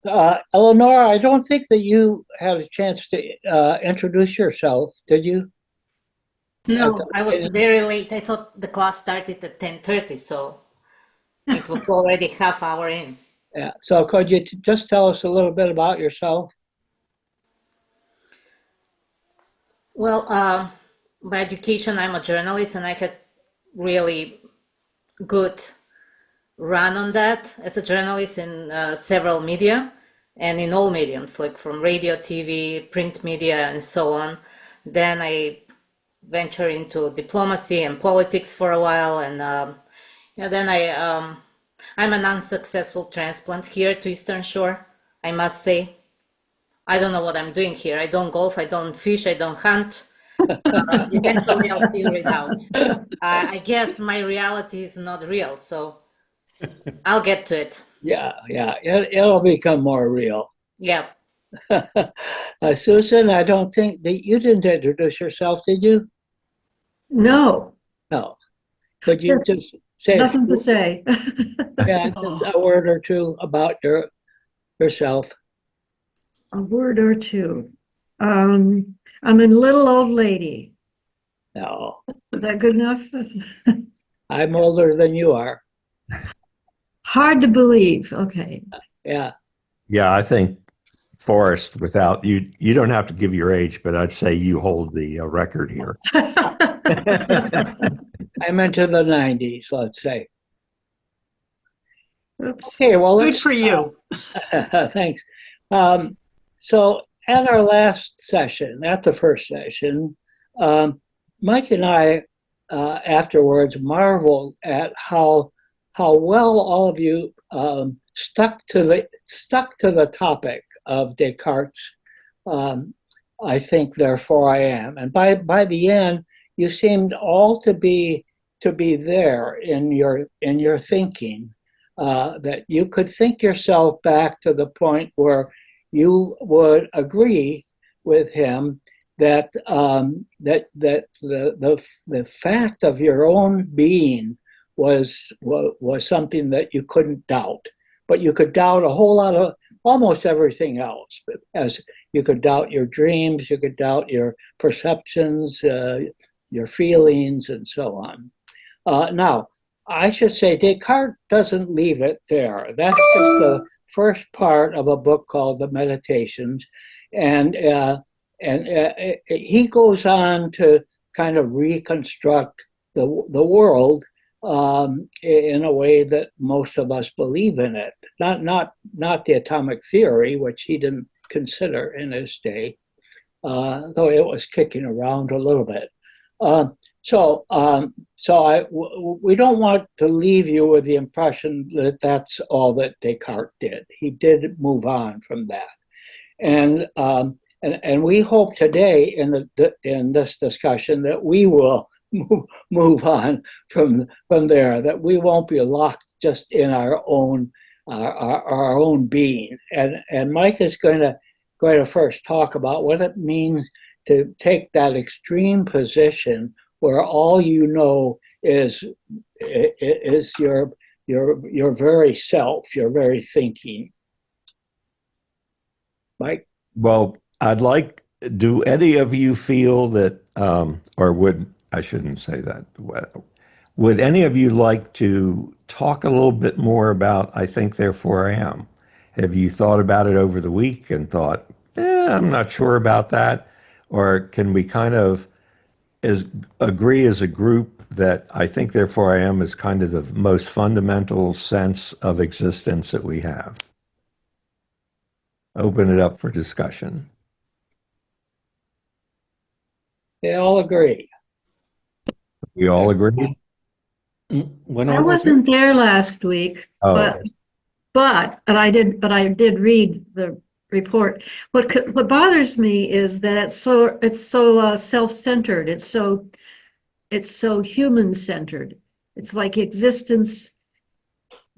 Eleanor, I don't think that you had a chance to introduce yourself, did you? At No, the I was beginning? very late. I thought the class started at 10:30, so it was already half hour in. Yeah. So could you just tell us a little bit about yourself? Well, by education, I'm a journalist, and I had really good run on that as a journalist in several media and in all mediums, like from radio, TV, print media, and so on. Then I ventured into diplomacy and politics for a while, and then I'm an unsuccessful transplant here to Eastern Shore, I must say. I don't know what I'm doing here. I don't golf, I don't fish, I don't hunt. Eventually, I'll figure it out. I guess my reality is not real, so I'll get to it. Yeah, yeah, it'll become more real. Yeah. Susan, I don't think that you didn't introduce yourself, did you? No, No. Could you there's just say nothing to say. yeah, just a word or two about yourself? A word or two. I'm a little old lady. No, Is that good enough? I'm older than you are. Hard to believe. Okay. Yeah. Yeah, I think Forrest, without you, you don't have to give your age, but I'd say you hold the record here. I'm into the 90s, let's say. Oops. Okay, well, Good let's. for you. Thanks. So, at our last session, at the first session, Mike and I afterwards marveled at how well all of you stuck to the topic of Descartes. I think, therefore I am, and by the end, you seemed all to be there in your thinking. That you could think yourself back to the point where you would agree with him that the fact of your own being was something that you couldn't doubt, but you could doubt a whole lot of almost everything else. As you could doubt your dreams, you could doubt your perceptions, your feelings, and so on. Now, I should say Descartes doesn't leave it there. That's just the first part of a book called The Meditations, and he goes on to kind of reconstruct the world in a way that most of us believe in it. Not the atomic theory, which he didn't consider in his day, though it was kicking around a little bit. We don't want to leave you with the impression that that's all that Descartes did. He did move on from that, and we hope today in this discussion that we will move on from there. That we won't be locked just in our own being. And Mike is going to first talk about what it means to take that extreme position where all you know is your very self, your very thinking. Mike? Well, do any of you feel that, I shouldn't say that. Would any of you like to talk a little bit more about I think, therefore I am? Have you thought about it over the week and thought, I'm not sure about that? Or can we kind of agree as a group that I think, therefore I am is kind of the most fundamental sense of existence that we have? Open it up for discussion. They all agree. We all agree? When I I was wasn't there last week, Oh, but I did read the report. What bothers me is that it's so self-centered. It's so human-centered. It's like existence.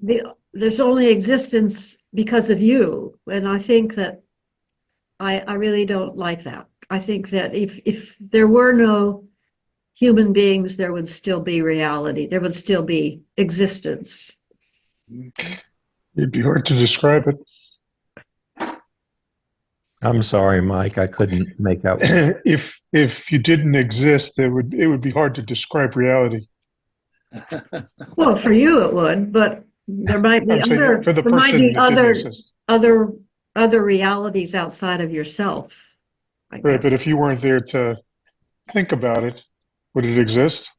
There's only existence because of you, and I think that I really don't like that. I think that if there were no human beings, there would still be reality. There would still be existence. It'd be hard to describe it. I'm sorry, Mike, I couldn't make out. If you didn't exist, it would be hard to describe reality. Well, for you it would, but there might be I'm saying other, for the there might person be that didn't other, exist. other, other realities outside of yourself. I Right, guess. but if you weren't there to think about it, would it exist?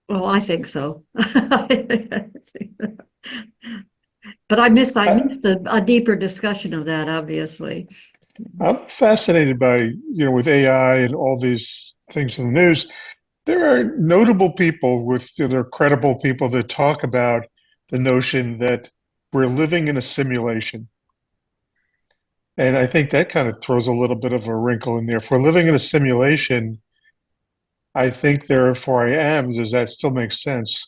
Well, I think so. But I missed a deeper discussion of that, obviously. I'm fascinated by, with AI and all these things in the news. There are notable people they're credible people that talk about the notion that we're living in a simulation. And I think that kind of throws a little bit of a wrinkle in there. If we're living in a simulation, I think therefore I am. Does that still make sense?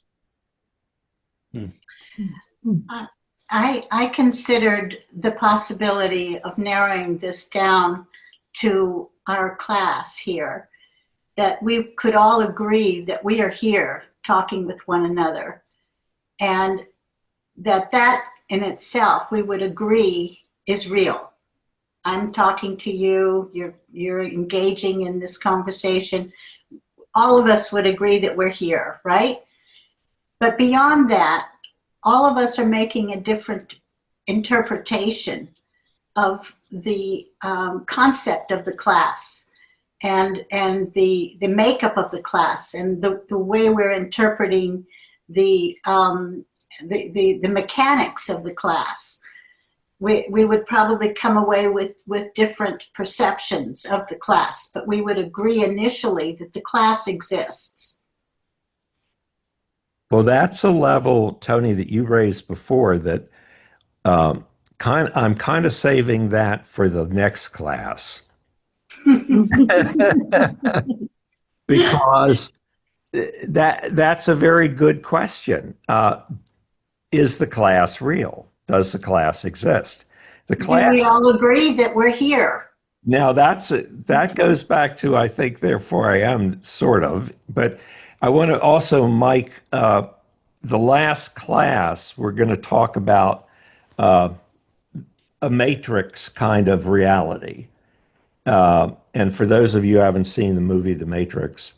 I considered the possibility of narrowing this down to our class here, that we could all agree that we are here talking with one another, and that in itself we would agree is real. I'm talking to you, you're engaging in this conversation. All of us would agree that we're here, right? But beyond that, all of us are making a different interpretation of the concept of the class and the makeup of the class and the way we're interpreting the mechanics of the class. We would probably come away with different perceptions of the class, but we would agree initially that the class exists. Well, that's a level, Tony, that you raised before that I'm kind of saving that for the next class because that's a very good question. Is the class real? Does the class exist? The class. Do we all agree that we're here? Now that goes back to, I think, therefore I am, sort of, but I want to also, Mike, the last class, we're going to talk about a matrix kind of reality. And for those of you who haven't seen the movie The Matrix,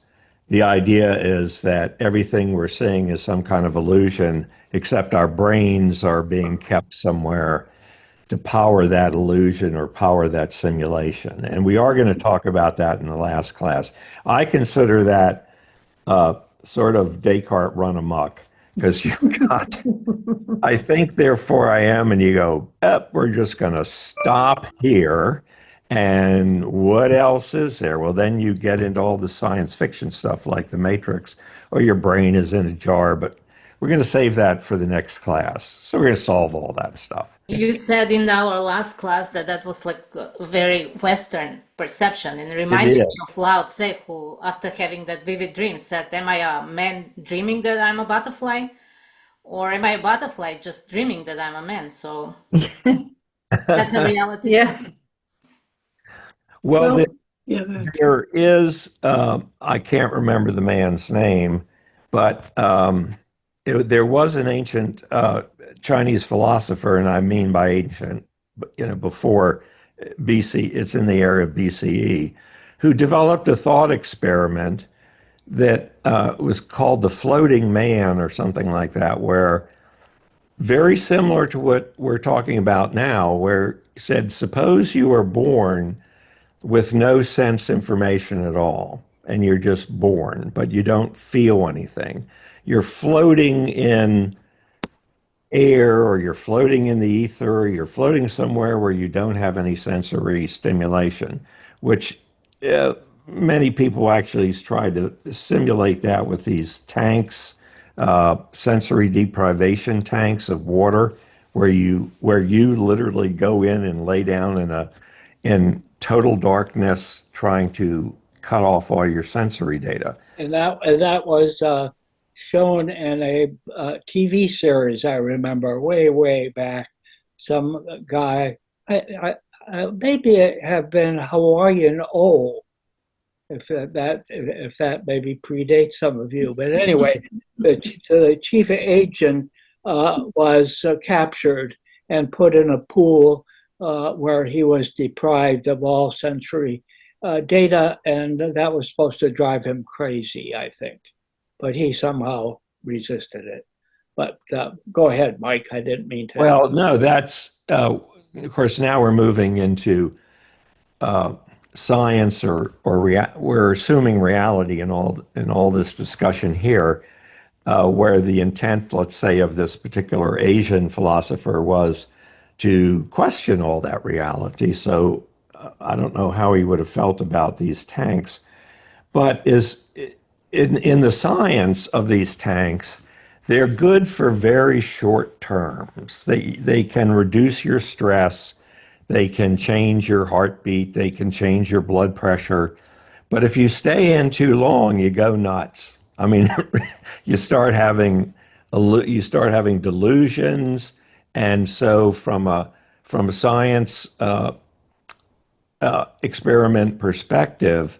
the idea is that everything we're seeing is some kind of illusion, except our brains are being kept somewhere to power that illusion or power that simulation. And we are going to talk about that in the last class. I consider that sort of Descartes run amok, because you've got, I think, therefore I am, and you go, we're just going to stop here. And what else is there? Well, then you get into all the science fiction stuff like The Matrix, or your brain is in a jar, but we're going to save that for the next class. So we're going to solve all that stuff. You said in our last class that was like a very Western perception, and it reminded me of Lao Tse, who, after having that vivid dream, said, "Am I a man dreaming that I'm a butterfly, or am I a butterfly just dreaming that I'm a man?" So that's a reality. Yes. Well, Yeah, there is, I can't remember the man's name, but there was an ancient Chinese philosopher, and I mean by ancient, before BC, it's in the era of BCE, who developed a thought experiment that was called the floating man or something like that, where very similar to what we're talking about now, where he said, suppose you were born with no sense information at all, and you're just born, but you don't feel anything. You're floating in air, or you're floating in the ether, or you're floating somewhere where you don't have any sensory stimulation, which many people actually try to simulate that with these tanks, sensory deprivation tanks of water, where you literally go in and lay down in total darkness, trying to cut off all your sensory data. and that was shown in a TV series. I remember way back. Some guy, I maybe it have been Hawaiian O, if that maybe predates some of you. But anyway, the chief agent was captured and put in a pool where he was deprived of all sensory data, and that was supposed to drive him crazy, I think. But he somehow resisted it. But go ahead, Mike. I didn't mean to. Well, no, that's, of course, now we're moving into science we're assuming reality in all this discussion here, where the intent, let's say, of this particular Asian philosopher was to question all that reality. So I don't know how he would have felt about these tanks, but in the science of these tanks, they're good for very short terms. They can reduce your stress. They can change your heartbeat. They can change your blood pressure. But if you stay in too long, you go nuts. I mean, you start having delusions. And so from a science experiment perspective,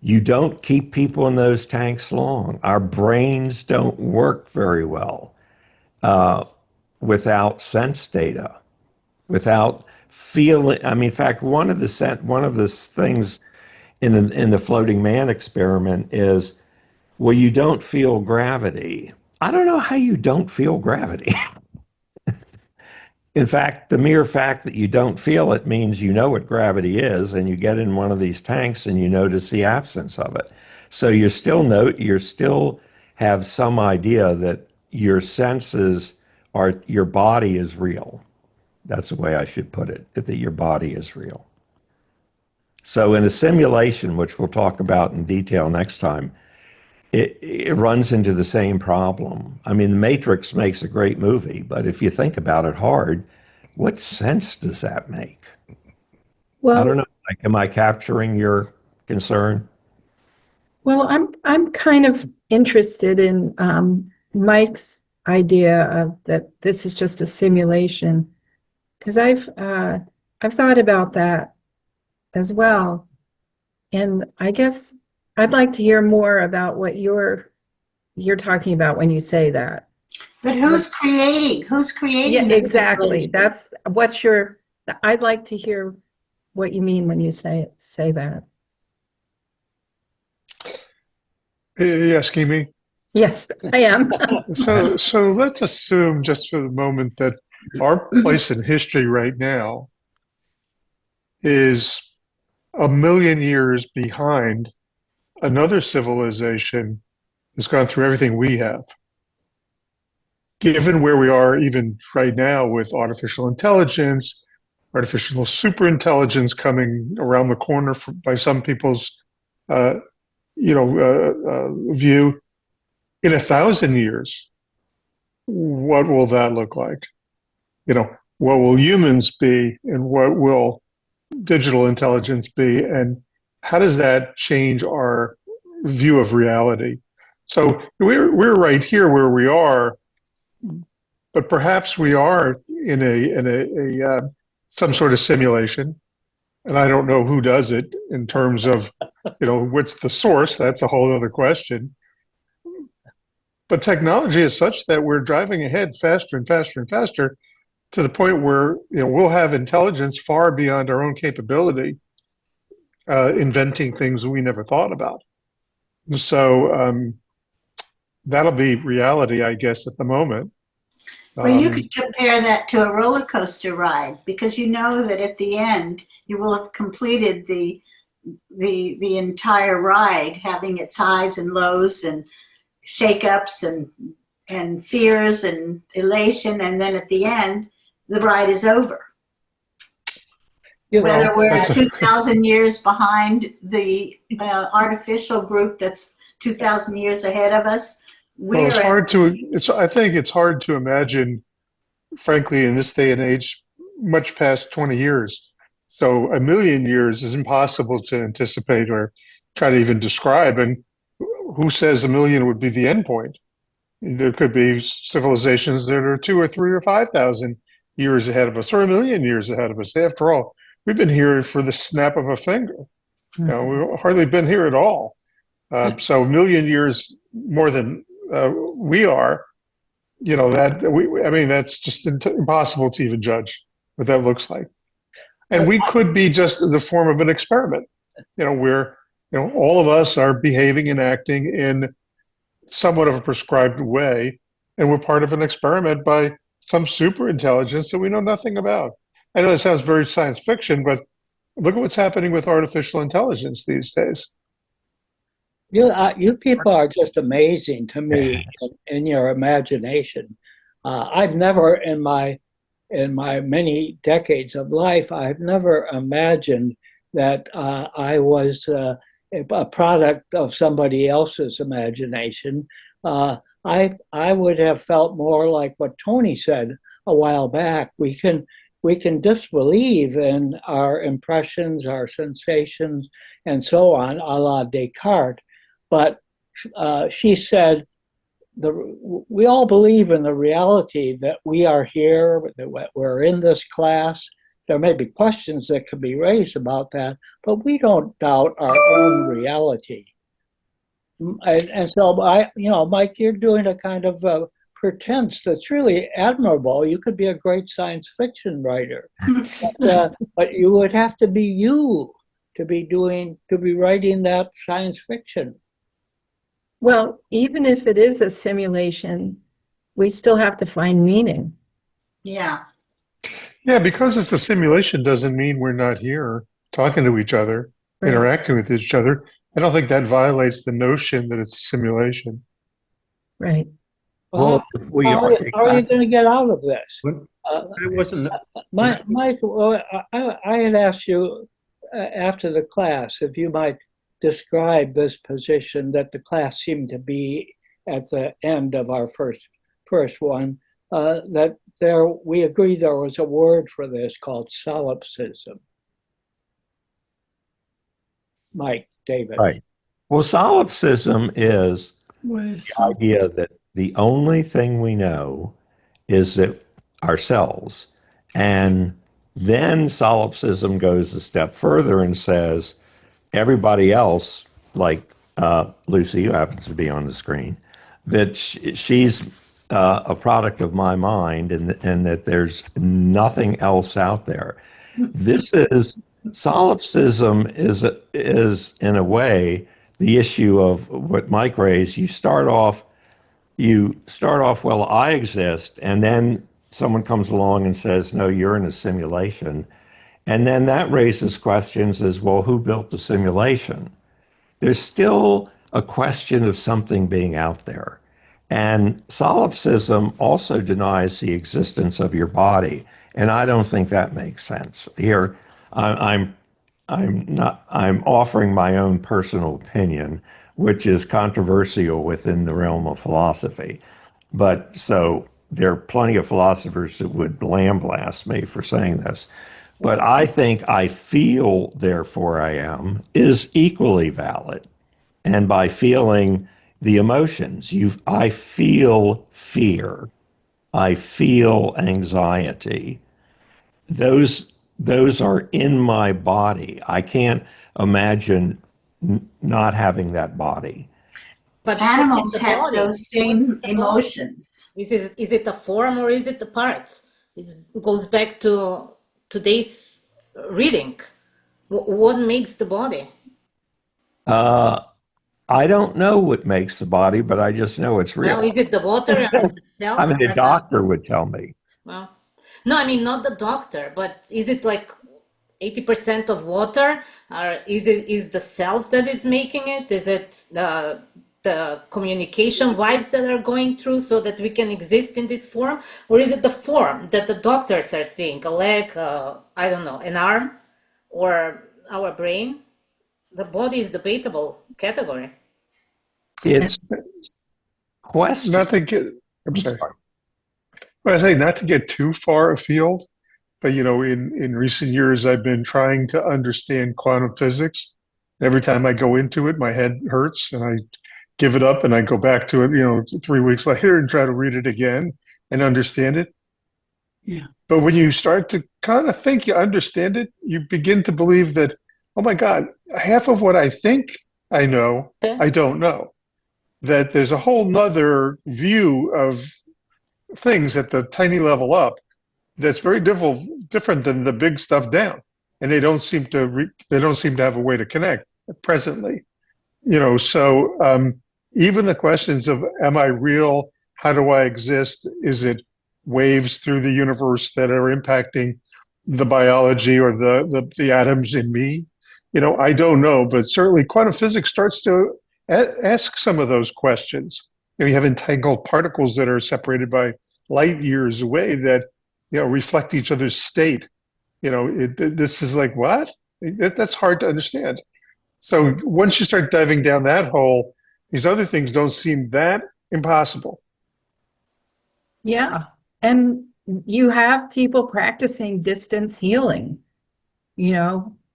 you don't keep people in those tanks long. Our brains don't work very well without sense data, without feeling. I mean, in fact, one of the things in the floating man experiment is, well, you don't feel gravity. I don't know how you don't feel gravity. In fact, the mere fact that you don't feel it means you know what gravity is, and you get in one of these tanks and you notice the absence of it. So you still have some idea that your senses your body is real. That's the way I should put it, that your body is real. So in a simulation, which we'll talk about in detail next time, it runs into the same problem. I mean, The Matrix makes a great movie, but if you think about it hard, what sense does that make? I Well, don't know. Like, am I capturing your concern? well, I'm kind of interested in Mike's idea of that this is just a simulation, because I've thought about that as well, and I guess I'd like to hear more about what you're talking about when you say that. But who's creating? Who's creating? Yeah, this exactly. simulation? I'd like to hear what you mean when you say that. You asking me? Yes, I am. So let's assume just for the moment that our place in history right now is 1,000,000 years behind another civilization that's gone through everything we have. Given where we are even right now with artificial intelligence, artificial superintelligence coming around the corner by some people's view, in 1,000 years, what will that look like? What will humans be, and what will digital intelligence be, and how does that change our view of reality? So we're right here where we are, but perhaps we are in a some sort of simulation, and I don't know who does it in terms of what's the source. That's a whole other question. But technology is such that we're driving ahead faster and faster and faster to the point where we'll have intelligence far beyond our own capability, inventing things we never thought about. So that'll be reality, I guess, at the moment. Well, you could compare that to a roller coaster ride, because you know that at the end you will have completed the entire ride, having its highs and lows and shakeups and fears and elation, and then at the end the ride is over. Whether we're 2,000 years behind the artificial group that's 2,000 years ahead of us. Well, I think it's hard to imagine, frankly, in this day and age, much past 20 years. So 1,000,000 years is impossible to anticipate or try to even describe. And who says 1,000,000 would be the end point? There could be civilizations that are 2 or 3 or 5,000 years ahead of us, or 1,000,000 years ahead of us. After all, we've been here for the snap of a finger. We've hardly been here at all. So 1,000,000 years more than we are, that's just impossible to even judge what that looks like. And we could be just the form of an experiment, where, all of us are behaving and acting in somewhat of a prescribed way, and we're part of an experiment by some super intelligence that we know nothing about. I know that sounds very science fiction, but look at what's happening with artificial intelligence these days. You people are just amazing to me in your imagination. I've never, in my many decades of life, I've never imagined that I was a product of somebody else's imagination. I would have felt more like what Tony said a while back. We can disbelieve in our impressions, our sensations, and so on, a la Descartes. But she said, we all believe in the reality that we are here, that we're in this class. There may be questions that could be raised about that, but we don't doubt our own reality. And so, Mike, you're doing a kind of pretense that's really admirable. You could be a great science fiction writer, but you would have to be you to be writing that science fiction. Well, even if it is a simulation, we still have to find meaning. Yeah. Yeah, because it's a simulation doesn't mean we're not here talking to each other, Right. interacting with each other. I don't think that violates the notion that it's a simulation. Right. Well, if we How are you going to get out of this? I wasn't. Mike, I had asked you after the class if you might describe this position that the class seemed to be at the end of our first one, that we agreed there was a word for this called solipsism. Mike, David. Right. Well, solipsism is the idea that the only thing we know is that ourselves. And then solipsism goes a step further and says, everybody else, like Lucy, who happens to be on the screen, that she's a product of my mind, and that there's nothing else out there. Solipsism is in a way the issue of what Mike raised. You start off, well, I exist, and then someone comes along and says, no, you're in a simulation. And then that raises questions as, well, who built the simulation? There's still a question of something being out there. And solipsism also denies the existence of your body. And I don't think that makes sense. Here, I'm offering my own personal opinion, which is controversial within the realm of philosophy. But so there are plenty of philosophers that would blast me for saying this. But I think I feel, therefore I am, is equally valid. And by feeling the emotions, I feel fear, I feel anxiety. Those are in my body. I can't imagine not having that body. But Animals the have body, those same emotions. Is it the form or is it the parts? It goes back to today's reading. What makes the body? I don't know what makes the body, but I just know it's real. Well, is it the water and the cells? I mean, a doctor would tell me. Well, no, I mean not the doctor, but is it like 80% of water? Or is the cells that is making it? Is it the communication vibes that are going through so that we can exist in this form? Or is it the form that the doctors are seeing? A leg, I don't know, an arm, or our brain? The body is debatable category. It's question. Not to get, I'm sorry. Well, I say not to get too far afield, but in recent years, I've been trying to understand quantum physics. Every time I go into it, my head hurts, and I give it up, and I go back to it, 3 weeks later, and try to read it again and understand it. Yeah. But when you start to kind of think you understand it, you begin to believe that, oh my God, half of what I think I know, I don't know. That there's a whole nother view of things at the tiny level up that's very different than the big stuff down. and they don't seem to have a way to connect presently. So even the questions of am I real? How do I exist? Is it waves through the universe that are impacting the biology or the atoms in me? I don't know, but certainly quantum physics starts to ask some of those questions. You have entangled particles that are separated by light years away that reflect each other's state. This is like, what? That's hard to understand. So once you start diving down that hole, these other things don't seem that impossible. Yeah. And you have people practicing distance healing,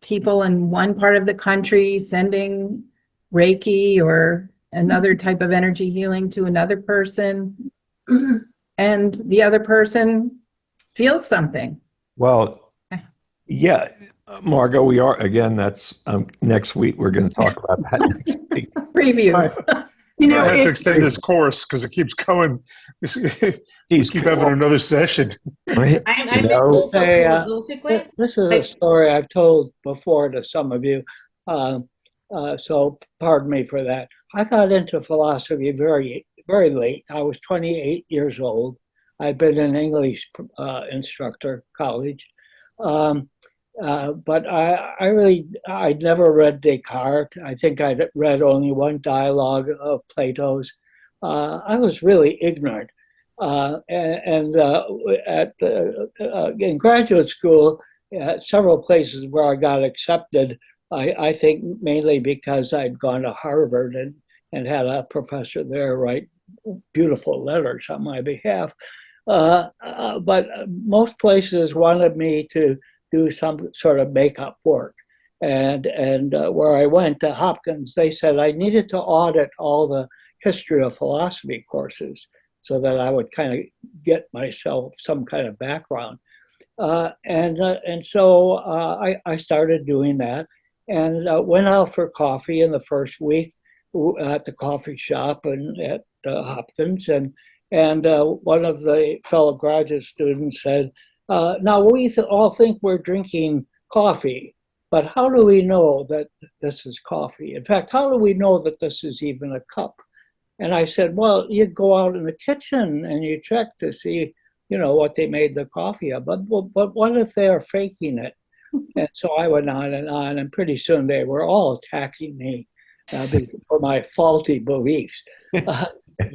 people in one part of the country sending Reiki or another type of energy healing to another person, and the other person feels something. Well, yeah, Margot, we are, again, that's next week. We're going to talk about that next week. Preview. I have to extend this course because it keeps going. We keep having another session. Right? I think also philosophically. This is a story I've told before to some of you, so pardon me for that. I got into philosophy very, very late. I was 28 years old. I'd been an English instructor, college. But I'd never read Descartes. I think I'd read only one dialogue of Plato's. I was really ignorant. In graduate school, at several places where I got accepted, I think mainly because I'd gone to Harvard and had a professor there write beautiful letters on my behalf. But most places wanted me to do some sort of makeup work. And where I went to Hopkins, they said I needed to audit all the history of philosophy courses so that I would kind of get myself some kind of background. And so I started doing that and went out for coffee in the first week at the coffee shop and at Hopkins. And one of the fellow graduate students said, now we all think we're drinking coffee, but how do we know that this is coffee? In fact, how do we know that this is even a cup? And I said, well, you go out in the kitchen and you check to see, what they made the coffee of. But what if they're faking it? And so I went on, and pretty soon they were all attacking me for my faulty beliefs.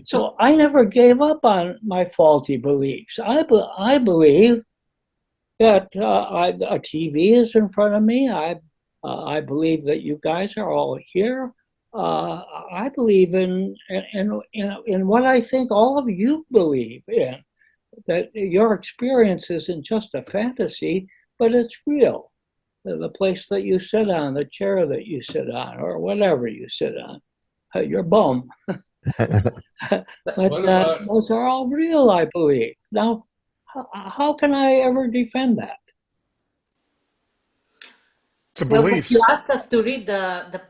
So I never gave up on my faulty beliefs. I believe that a TV is in front of me. I believe that you guys are all here. I believe in what I think all of you believe in, that your experience isn't just a fantasy, but it's real. The place that you sit on, the chair that you sit on, or whatever you sit on, your bum. But those are all real, I believe. Now, how can I ever defend that? It's a Well, belief. you asked us to read the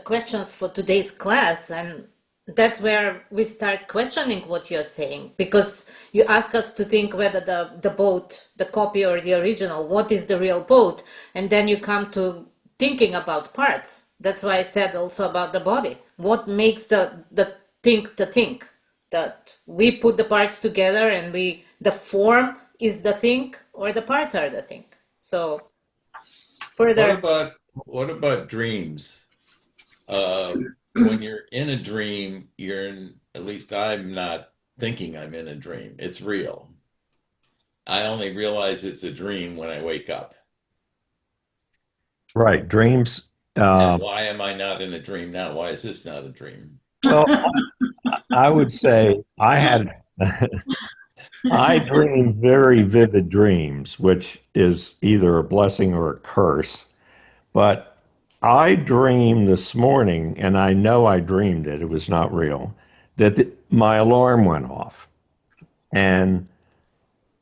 questions for today's class, and that's where we start questioning what you're saying, because you ask us to think whether the boat, the copy or the original, what is the real boat, and then you come to thinking about parts. That's why I said also about the body. What makes the think to think? That we put the parts together and the form is the thing, or the parts are the thing. So further. What about dreams? When you're in a dream, at least I'm not thinking I'm in a dream. It's real. I only realize it's a dream when I wake up. Right. Dreams. And why am I not in a dream now? Why is this not a dream? Well, I would say I dream very vivid dreams, which is either a blessing or a curse. But I dreamed this morning, and I know I dreamed it, it was not real, that my alarm went off. And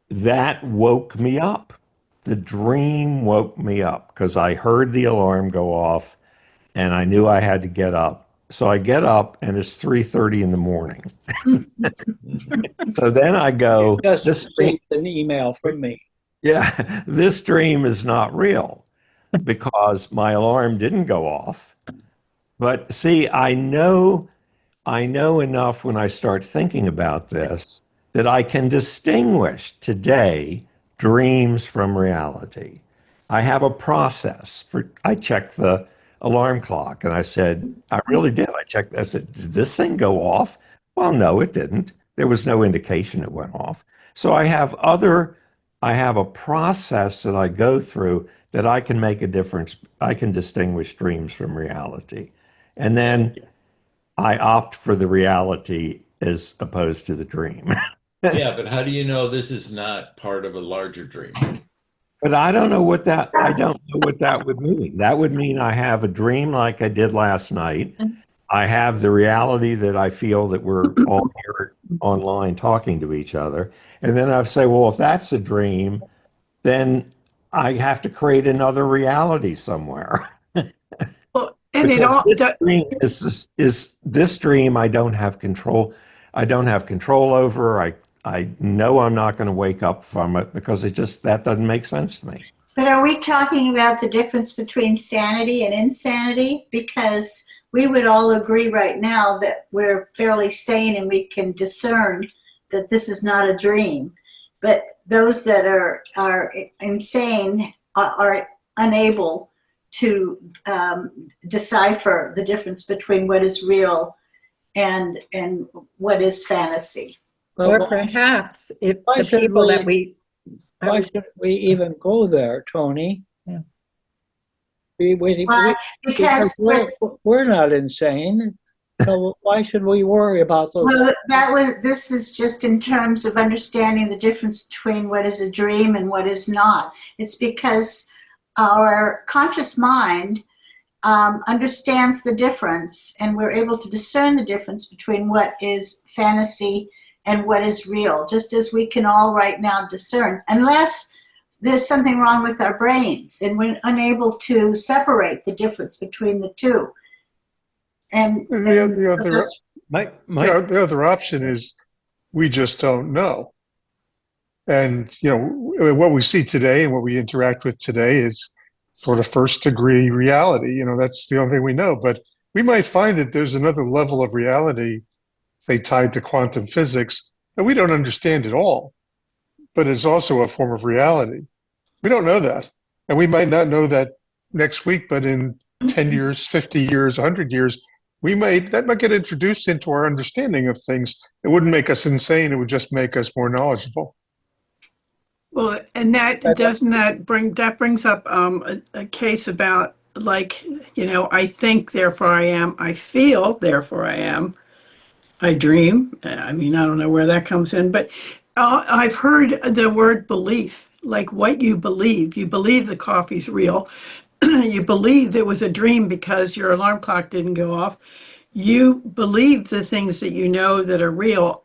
that woke me up. The dream woke me up because I heard the alarm go off and I knew I had to get up. So I get up and it's 3:30 in the morning. So then I go, Just received an email from me. Yeah, this dream is not real because my alarm didn't go off. But see, I know enough when I start thinking about this that I can distinguish today dreams from reality. I have a process for, I checked the alarm clock and I said, I really did. I checked, I said, did this thing go off? Well, no, it didn't. There was no indication it went off. So I have a process that I go through that I can make a difference. I can distinguish dreams from reality. And then I opt for the reality as opposed to the dream. Yeah, but how do you know this is not part of a larger dream? But I don't know what that would mean. That would mean I have a dream like I did last night. I have the reality that I feel that we're all here online talking to each other. And then I say, well, if that's a dream, then I have to create another reality somewhere. Well, and it Because all, this dream is this dream I don't have control. I don't have control over. I know I'm not going to wake up from it because that doesn't make sense to me. But are we talking about the difference between sanity and insanity? Because we would all agree right now that we're fairly sane and we can discern that this is not a dream. But those that are insane are unable to decipher the difference between what is real and what is fantasy. Or Well, perhaps if why the should people that we- I why was- should we even go there, Tony? Yeah. Why? Because We're not insane. So why should we worry about those? well, this is just in terms of understanding the difference between what is a dream and what is not. It's because our conscious mind understands the difference, and we're able to discern the difference between what is fantasy and what is real, just as we can all right now discern, unless there's something wrong with our brains and we're unable to separate the difference between the two. And The so other, that's- the other option is we just don't know. And, what we see today and what we interact with today is sort of first degree reality. That's the only thing we know. But we might find that there's another level of reality, say, tied to quantum physics that we don't understand at all, but it's also a form of reality. We don't know that. And we might not know that next week, but in 10 years, 50 years, 100 years, that might get introduced into our understanding of things. It wouldn't make us insane. It would just make us more knowledgeable. well, and that brings up a case about, like, I think, therefore I am, I feel, therefore I am, I dream. I mean, I don't know where that comes in, but I've heard the word belief, like what you believe. You believe the coffee's real. You believe there was a dream because your alarm clock didn't go off. You believe the things that you know that are real.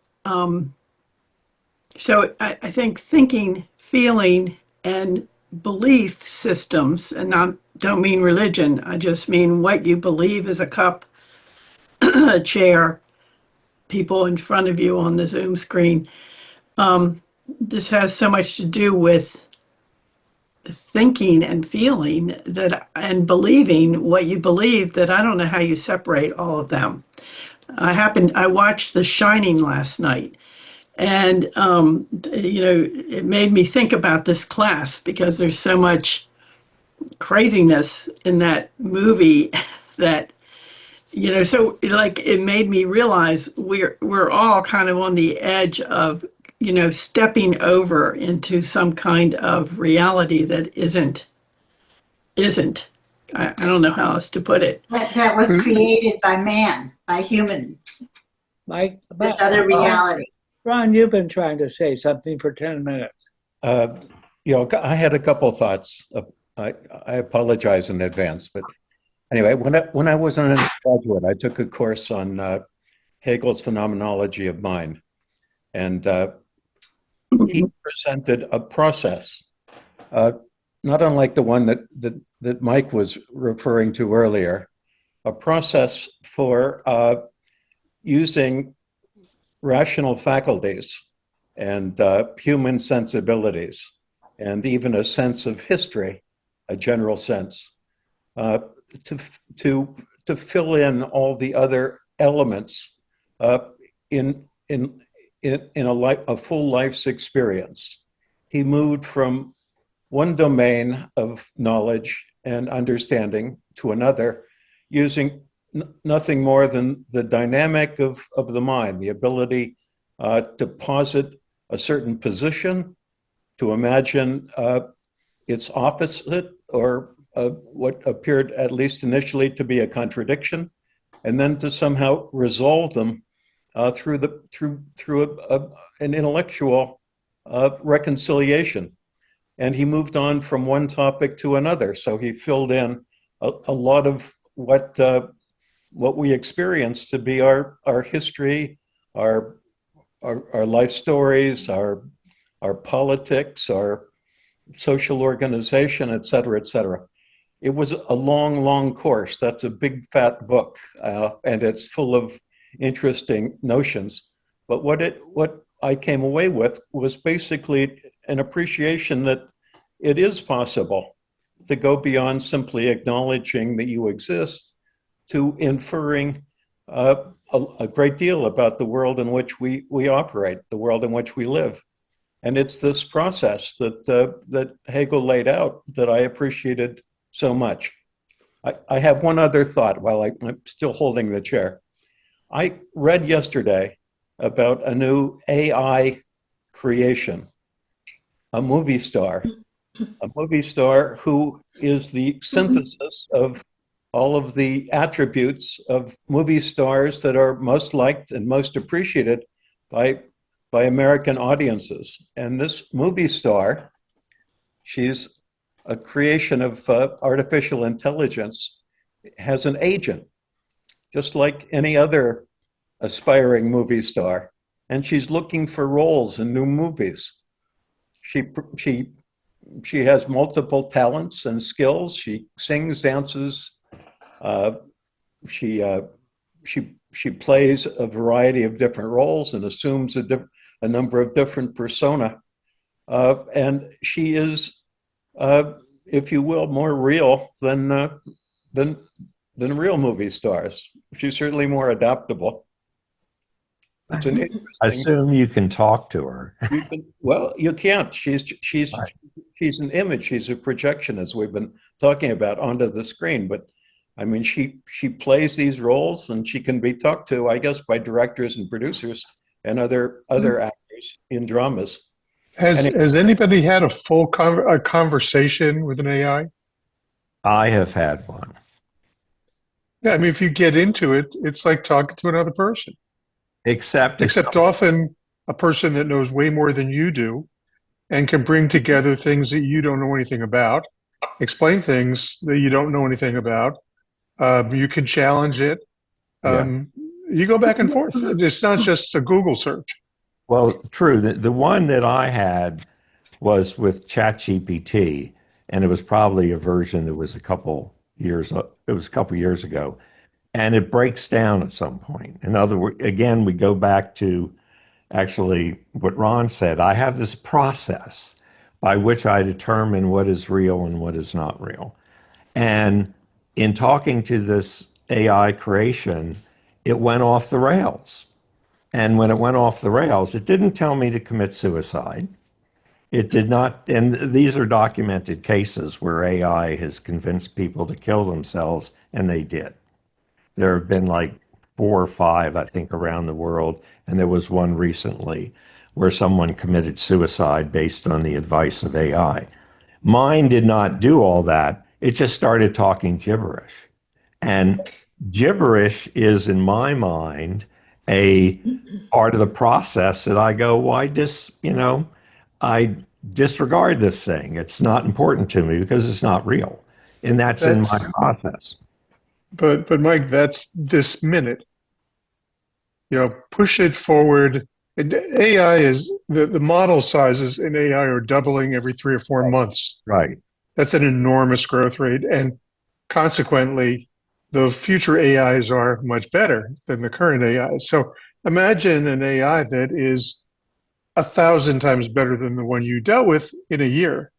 So I think thinking, feeling, and belief systems, and I don't mean religion, I just mean what you believe is a cup, a chair, people in front of you on the Zoom screen. This has so much to do with thinking and feeling and believing what you believe that I don't know how you separate all of them. I watched The Shining last night, and it made me think about this class because there's so much craziness in that movie that so like it made me realize we're all kind of on the edge of stepping over into some kind of reality that isn't. I don't know how else to put it. that was created by man, by humans, this other reality. Ron, you've been trying to say something for 10 minutes. I had a couple of thoughts. I apologize in advance, but anyway, when I was an undergraduate, I took a course on Hegel's Phenomenology of Mind, and he presented a process, not unlike the one that Mike was referring to earlier, a process for using rational faculties and human sensibilities and even a sense of history, a general sense, uh, to, to fill in all the other elements in, in, in a full life's experience. He moved from one domain of knowledge and understanding to another using nothing more than the dynamic of the mind, the ability to posit a certain position, to imagine its opposite or what appeared at least initially to be a contradiction, and then to somehow resolve them through an intellectual reconciliation. And he moved on from one topic to another. So he filled in a lot of what we experience to be our history, our life stories, our politics, our social organization, et cetera, et cetera. It was a long, long course. That's a big, fat book, and it's full of interesting notions. But what I came away with was basically an appreciation that it is possible to go beyond simply acknowledging that you exist to inferring a great deal about the world in which we operate, the world in which we live. And it's this process that Hegel laid out that I appreciated so much. I have one other thought while I'm still holding the chair. I read yesterday about a new AI creation, a movie star who is the synthesis of all of the attributes of movie stars that are most liked and most appreciated by American audiences. And this movie star, she's a creation of artificial intelligence, has an agent, just like any other aspiring movie star. And she's looking for roles in new movies. She has multiple talents and skills. She sings, dances. She plays a variety of different roles and assumes a number of different persona. And she is, if you will, more real than real movie stars. She's certainly more adaptable. It's an interesting. I assume you can talk to her. Well, you can't. She's an image. She's a projection, as we've been talking about, onto the screen. But I mean, she plays these roles, and she can be talked to, I guess, by directors and producers and other actors in dramas. Has anybody had a full conversation with an AI? I have had one. Yeah, I mean, if you get into it, it's like talking to another person. Except Often a person that knows way more than you do and can bring together things that you don't know anything about, explain things that you don't know anything about. You can challenge it. You go back and forth. It's not just a Google search. Well, true. The one that I had was with ChatGPT, and it was probably a version that was a couple years ago. And it breaks down at some point. In other words, again, we go back to actually what Ron said. I have this process by which I determine what is real and what is not real. And in talking to this AI creation, it went off the rails. And when it went off the rails, it didn't tell me to commit suicide. It did not, and these are documented cases where AI has convinced people to kill themselves, and they did. There have been like 4 or 5, I think, around the world, and there was one recently where someone committed suicide based on the advice of AI. Mine did not do all that. It just started talking gibberish. And gibberish is, in my mind, a part of the process that I go, I disregard this thing. It's not important to me because it's not real. And that's in my process. But Mike, that's this minute. Push it forward. AI is the model sizes in AI are doubling every 3 or 4 months. Right. That's an enormous growth rate, and consequently, the future AIs are much better than the current AI. So imagine an AI that is 1,000 times better than the one you dealt with in a year.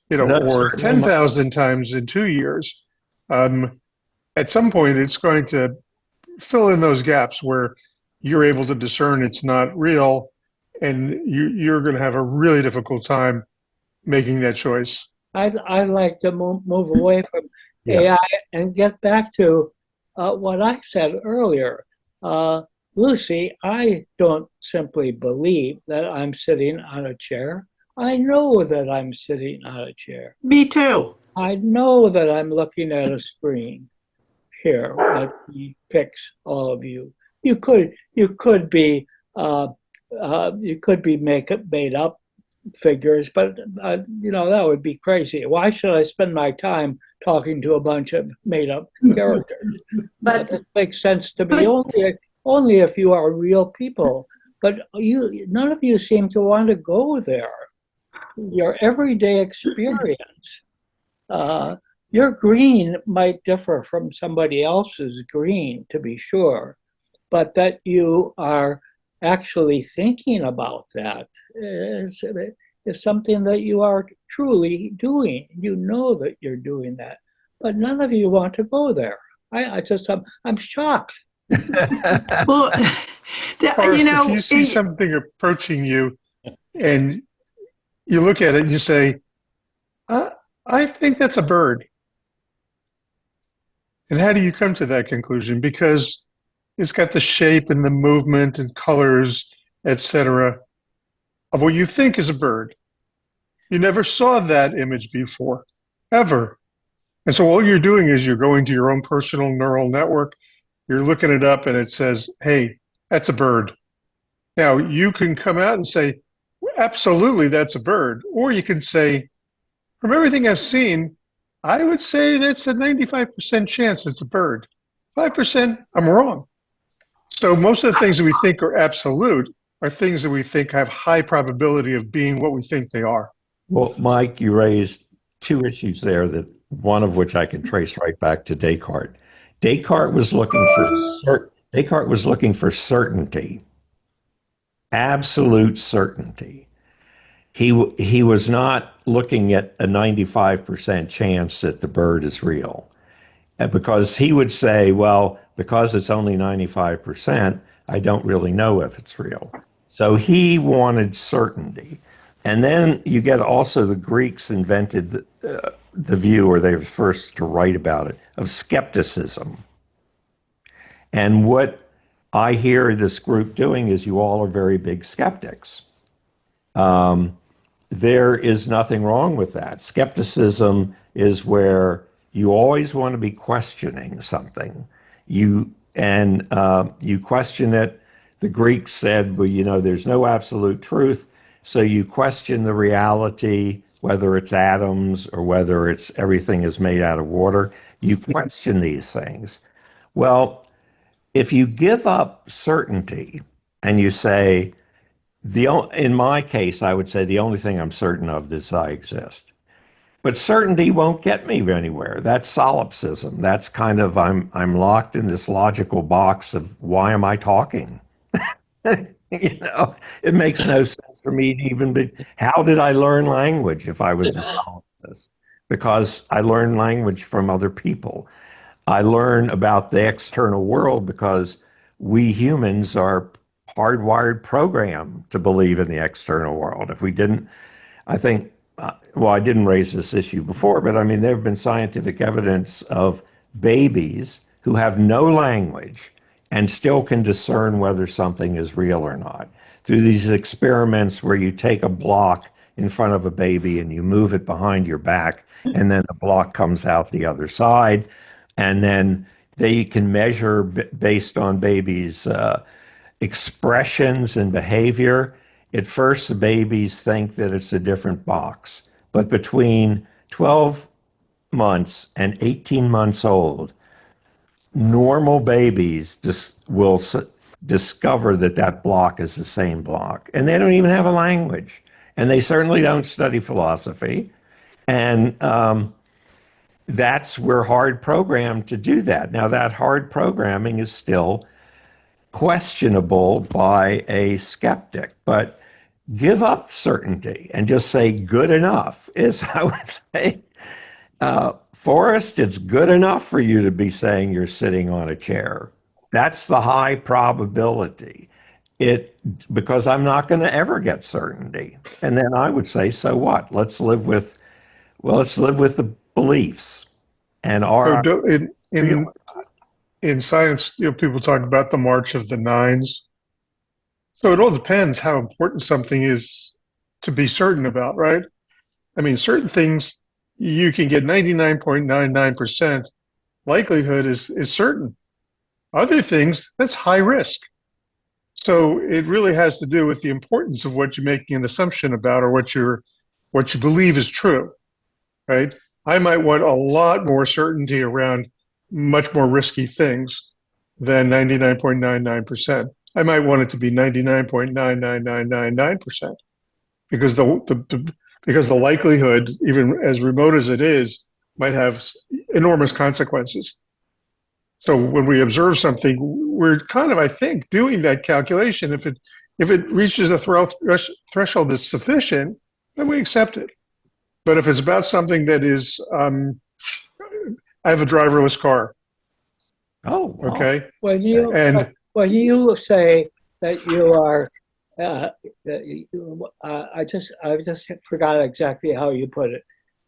That's or certainly my- 10,000 times in 2 years, at some point it's going to fill in those gaps where you're able to discern it's not real, and you're going to have a really difficult time making that choice. I'd like to move away from Yeah. AI and get back to what I said earlier. Lucy, I don't simply believe that I'm sitting on a chair. I know that I'm sitting on a chair. Me too. I know that I'm looking at a screen here that depicts all of you. You could be made up figures, but that would be crazy. Why should I spend my time talking to a bunch of made up characters? But It makes sense to me only if you are real people. But none of you seem to want to go there. Your everyday experience. Your green might differ from somebody else's green, to be sure, but that you are actually thinking about that is something that you are truly doing. You know that you're doing that, but none of you want to go there. I'm shocked. Well, Forrest, if you see something approaching you and you look at it and you say, I think that's a bird. And how do you come to that conclusion? Because it's got the shape and the movement and colors, etc., of what you think is a bird. You never saw that image before, ever. And so all you're doing is you're going to your own personal neural network, you're looking it up, and it says, hey, that's a bird. Now, you can come out and say, absolutely, that's a bird. Or you can say, from everything I've seen, I would say that's a 95% chance it's a bird. 5%, I'm wrong. So most of the things that we think are absolute are things that we think have high probability of being what we think they are. Well, Mike, you raised two issues there, that one of which I can trace right back to Descartes. Descartes was looking for certainty, absolute certainty. He was not looking at a 95% chance that the bird is real, because he would say, well, because it's only 95%, I don't really know if it's real. So he wanted certainty. And then you get also the Greeks invented the view, or they were first to write about it, of skepticism. And what I hear this group doing is you all are very big skeptics. There is nothing wrong with that. Skepticism is where you always want to be questioning something. You question it. The Greeks said, well, there's no absolute truth. So you question the reality, whether it's atoms or whether it's everything is made out of water. You question these things. Well, if you give up certainty and you say, in my case, I would say the only thing I'm certain of is I exist. But certainty won't get me anywhere. That's solipsism. That's kind of, I'm locked in this logical box of why am I talking? It makes no sense for me to even be, how did I learn language if I was a solipsist? Because I learned language from other people. I learn about the external world because we humans are hardwired programmed to believe in the external world. If we didn't, I think, I didn't raise this issue before, but there have been scientific evidence of babies who have no language and still can discern whether something is real or not. Through these experiments where you take a block in front of a baby and you move it behind your back, and then the block comes out the other side, and then they can measure based on babies' expressions and behavior. At first, the babies think that it's a different box, but between 12 months and 18 months old, normal babies will discover that block is the same block, and they don't even have a language, and they certainly don't study philosophy, and we're hard programmed to do that. Now, that hard programming is still questionable by a skeptic, but give up certainty and just say good enough is, I would say, Forrest, it's good enough for you to be saying you're sitting on a chair. That's the high probability. Because I'm not going to ever get certainty. And then I would say, so what? Let's live with the beliefs and So our. in science, people talk about the march of the nines. So it all depends how important something is to be certain about, right? I mean, certain things you can get 99.99% likelihood is certain. Other things, that's high risk. So it really has to do with the importance of what you're making an assumption about, or what you believe is true, right? I might want a lot more certainty around much more risky things than 99.99%. I might want it to be 99.99999%, because the likelihood, even as remote as it is, might have enormous consequences. So when we observe something, we're kind of, I think, doing that calculation. If it reaches a threshold that's sufficient, then we accept it. But if it's about something that is, I have a driverless car. Oh, wow. Okay. When you say that you are, I just forgot exactly how you put it.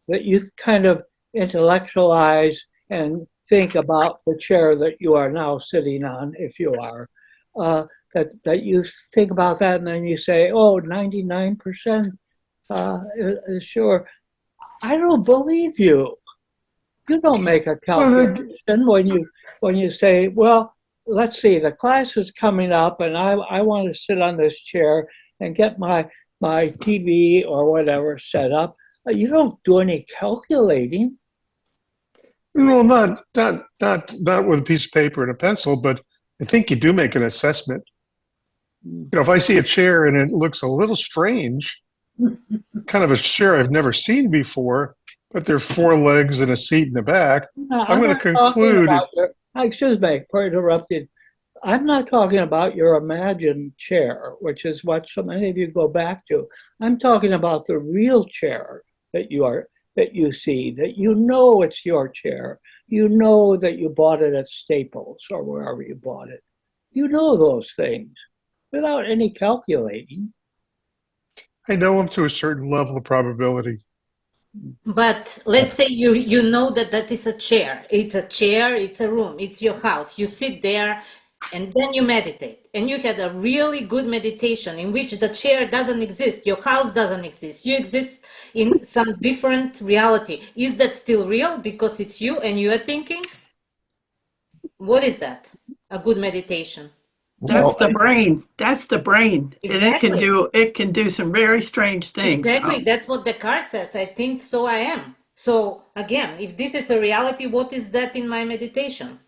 That you kind of intellectualize and think about the chair that you are now sitting on, if you are, that you think about that, and then you say, oh, 99% is sure. I don't believe you. You don't make a calculation when you say, well, let's see, the class is coming up and I want to sit on this chair and get my TV or whatever set up. You don't do any calculating. No, not with a piece of paper and a pencil, but I think you do make an assessment. If I see a chair and it looks a little strange, kind of a chair I've never seen before, but there are 4 legs and a seat in the back, I'm going to conclude. Excuse me for interrupting. I'm not talking about your imagined chair, which is what so many of you go back to. I'm talking about the real chair that you see, that you know it's your chair. You know that you bought it at Staples or wherever you bought it. You know those things without any calculating. I know them to a certain level of probability. But let's say you know that is a chair. It's a chair, it's a room, it's your house. You sit there and then you meditate. And you had a really good meditation in which the chair doesn't exist, your house doesn't exist. You exist in some different reality. Is that still real because it's you and you are thinking? What is that? A good meditation? That's the brain. That's the brain. And Exactly. it can do some very strange things. Exactly. That's what Descartes says. I think so I am. So again, if this is a reality, what is that in my meditation?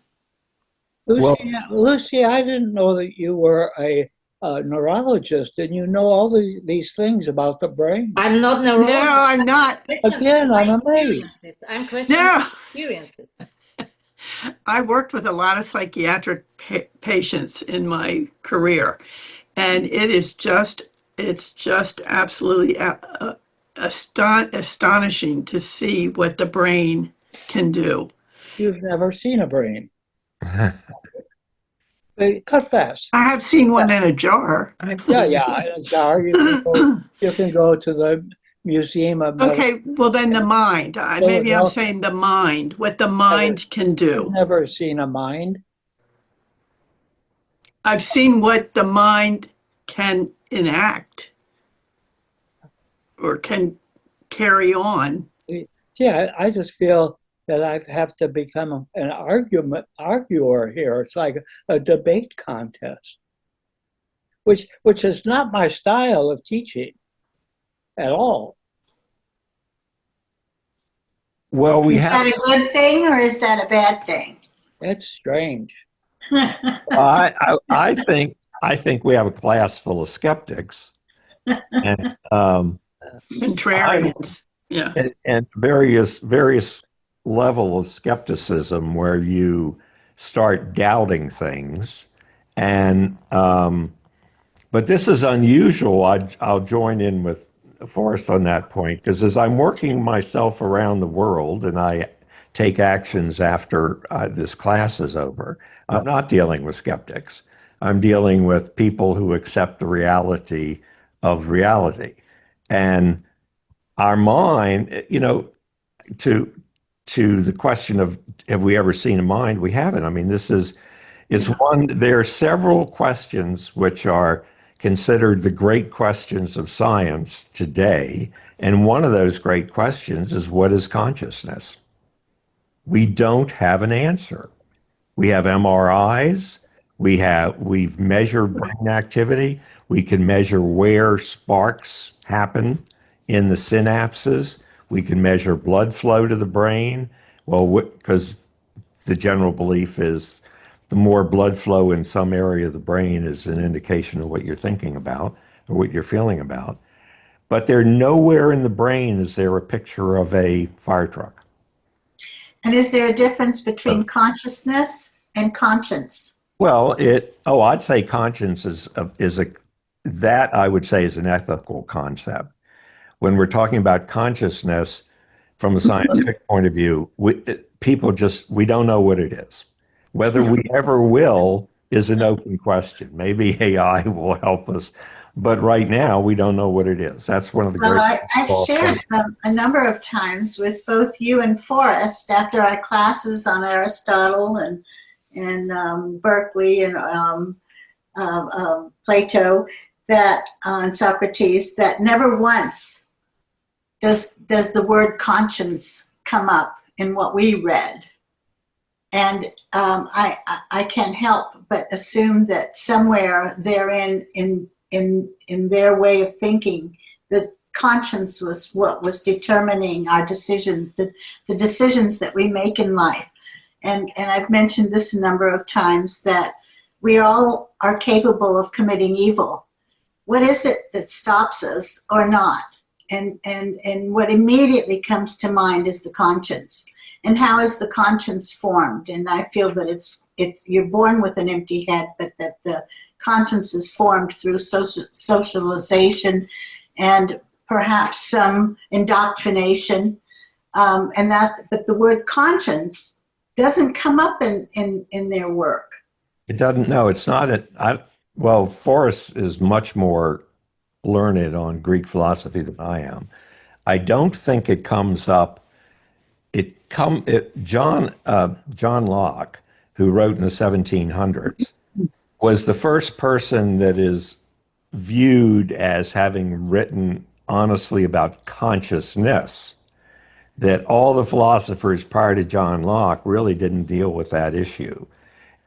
Lucy, I didn't know that you were a neurologist and you know all these things about the brain. I'm not neurologist. No, I'm not. Again, I'm amazed. I'm questioning No. experiences. I worked with a lot of psychiatric patients in my career, and it's just absolutely astonishing to see what the brain can do. You've never seen a brain. Confess. I have seen one in a jar. Yeah, in a jar. You can go to the Museum of Okay, well then the mind. Maybe I'm saying the mind, what the mind can do. I've never seen a mind. I've seen what the mind can enact or can carry on. Yeah, I just feel that I have to become an arguer here. It's like a debate contest, which is not my style of teaching at all. Well, Is that a good thing or is that a bad thing? It's strange. I think we have a class full of skeptics and Contrarians. Yeah. and various level of skepticism where you start doubting things, and But this is unusual. I'll join in with Forrest on that point, because as I'm working myself around the world and I take actions after this class is over, I'm not dealing with skeptics. I'm dealing with people who accept the reality of reality. And our mind, to the question of have we ever seen a mind? We haven't. I mean, there are several questions which are considered the great questions of science today. And one of those great questions is, what is consciousness? We don't have an answer. We have MRIs. We've measured brain activity. We can measure where sparks happen in the synapses. We can measure blood flow to the brain. Well, because the general belief is the more blood flow in some area of the brain is an indication of what you're thinking about or what you're feeling about. But there nowhere in the brain is there a picture of a fire truck. And is there a difference between consciousness and conscience? Well, I'd say conscience that I would say is an ethical concept. When we're talking about consciousness from a scientific point of view, we don't know what it is. Whether we ever will is an open question. Maybe AI will help us, but right now we don't know what it is. That's one of the great. I've shared a number of times with both you and Forrest after our classes on Aristotle and Berkeley and Plato and Socrates, that never once does the word conscience come up in what we read. And I can't help but assume that somewhere therein, in their way of thinking, that conscience was what was determining our decisions, the decisions that we make in life. And I've mentioned this a number of times, that we all are capable of committing evil. What is it that stops us or not? And what immediately comes to mind is the conscience. And how is the conscience formed? And I feel that it's you're born with an empty head, but that the conscience is formed through socialization and perhaps some indoctrination. But the word conscience doesn't come up in their work. It doesn't. No, it's not. Well, Forrest is much more learned on Greek philosophy than I am. I don't think it comes up. John Locke, who wrote in the 1700s, was the first person that is viewed as having written honestly about consciousness. That all the philosophers prior to John Locke really didn't deal with that issue,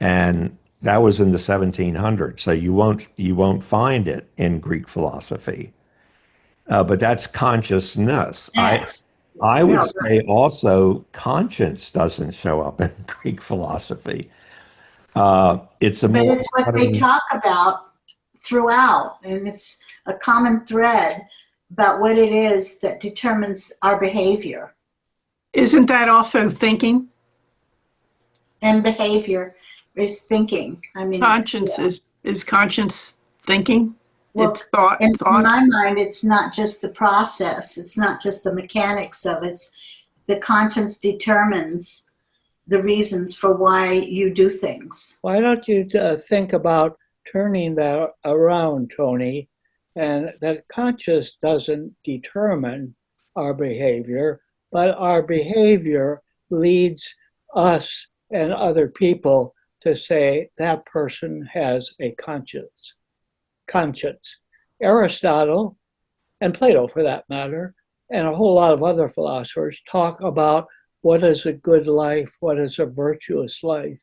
and that was in the 1700s. So you won't find it in Greek philosophy, but that's consciousness. Yes. I would say also conscience doesn't show up in Greek philosophy. But it's what they talk about throughout, and it's a common thread about what it is that determines our behavior. Isn't that also thinking? And behavior is thinking. I mean, conscience is conscience thinking? Well, it's thought. In my mind, it's not just the process. It's not just the mechanics of it. The conscience determines the reasons for why you do things. Why don't you think about turning that around, Tony, and that conscience doesn't determine our behavior, but our behavior leads us and other people to say that person has a conscience. Aristotle, and Plato for that matter, and a whole lot of other philosophers talk about what is a good life, what is a virtuous life.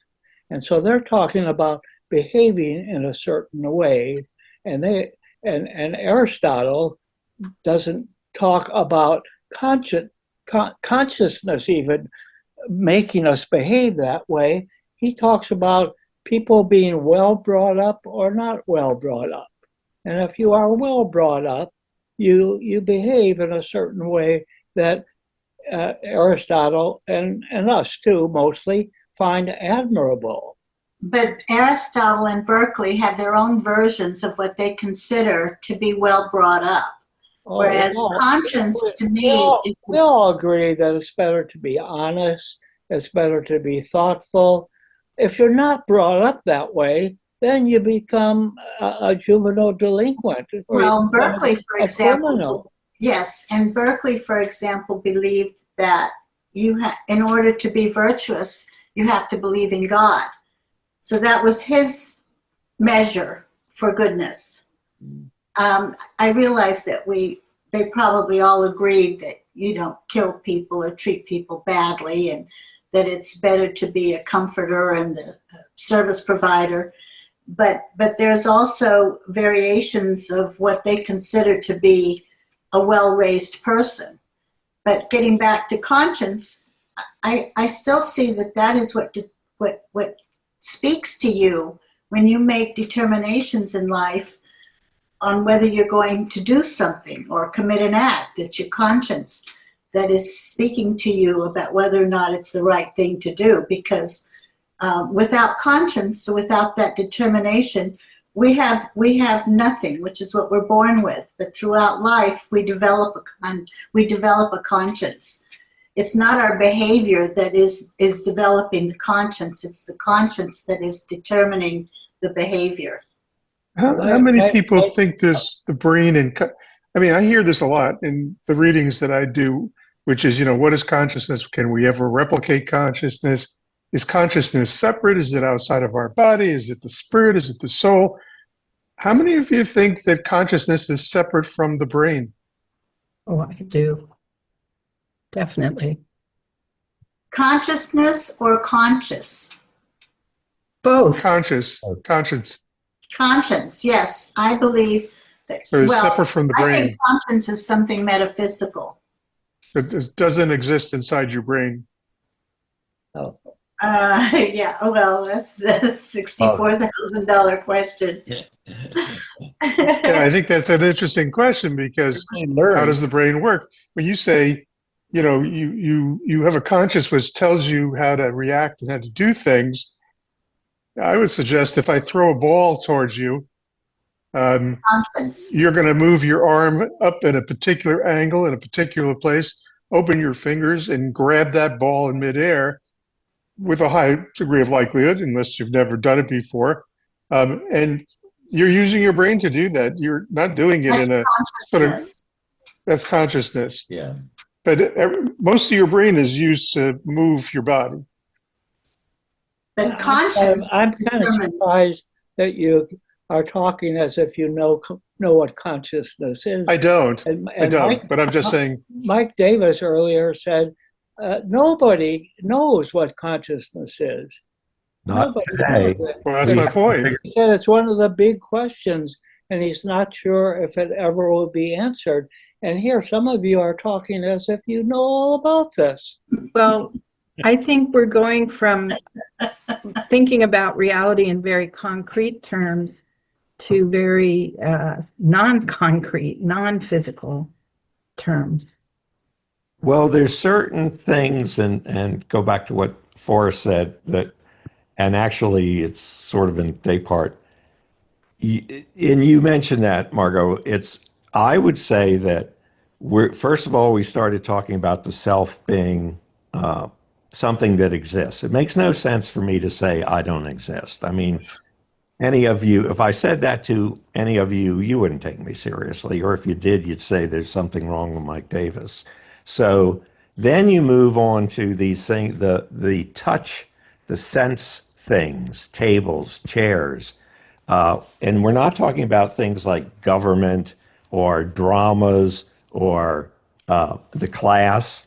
And so they're talking about behaving in a certain way, and Aristotle doesn't talk about consciousness even making us behave that way. He talks about people being well brought up or not well brought up. And if you are well brought up, you behave in a certain way that Aristotle and us too mostly find admirable. but Aristotle and Berkeley have their own versions of what they consider to be well brought up. Whereas conscience to me is we all agree that it's better to be honest, it's better to be thoughtful. If you're not brought up that way, then you become a juvenile delinquent. well, Berkeley, for a example, criminal. yes, and Berkeley, for example, believed that in order to be virtuous, you have to believe in God. So that was his measure for goodness. I realize that they probably all agreed that you don't kill people or treat people badly, and that it's better to be a comforter and a service provider. But there's also variations of what they consider to be a well-raised person. But getting back to conscience, I still see that is what speaks to you when you make determinations in life on whether you're going to do something or commit an act. It's your conscience that is speaking to you about whether or not it's the right thing to do. Because without conscience, without that determination, we have nothing, which is what we're born with. But throughout life, we develop a conscience. It's not our behavior that is developing the conscience. It's the conscience that is determining the behavior. How many people think there's the brain and I mean, I hear this a lot in the readings that I do, which is, what is consciousness? Can we ever replicate consciousness? Is consciousness separate? Is it outside of our body? Is it the spirit? Is it the soul? How many of you think that consciousness is separate from the brain? Oh, I do. Definitely. Consciousness or conscious? Both. Conscience. Conscience, yes. I believe that. So it's separate from the I brain. think conscience is something metaphysical. It doesn't exist inside your brain. Oh. Yeah, well, that's the $64,000 question. Yeah, I think that's an interesting question, because how does the brain work? When you say, you have a conscience which tells you how to react and how to do things, I would suggest if I throw a ball towards you, Conscience. you're going to move your arm up in a particular angle in a particular place, open your fingers and grab that ball in midair with a high degree of likelihood, unless you've never done it before. And you're using your brain to do that. You're not doing it in a sort of, that's consciousness. Yeah. But most of your brain is used to move your body. But conscience. I'm kind of surprised that you are talking as if you know what consciousness is. I don't, Mike, but I'm just saying. Mike Davis earlier said, nobody knows what consciousness is. Not Nobody today. knows it. Well, that's my point. He said it's one of the big questions, and he's not sure if it ever will be answered. And here, some of you are talking as if you know all about this. Well, I think we're going from thinking about reality in very concrete terms to very non-concrete, non-physical terms. Well, there's certain things, and go back to what Forrest said, that, and actually it's sort of in Descartes. And you mentioned that, Margot. I would say that first of all, we started talking about the self being something that exists. It makes no sense for me to say I don't exist. I mean, any of you, if I said that to any of you, you wouldn't take me seriously. Or if you did, you'd say there's something wrong with Mike Davis. So then you move on to these things, the touch, the sense things, tables, chairs. And we're not talking about things like government or dramas or the class.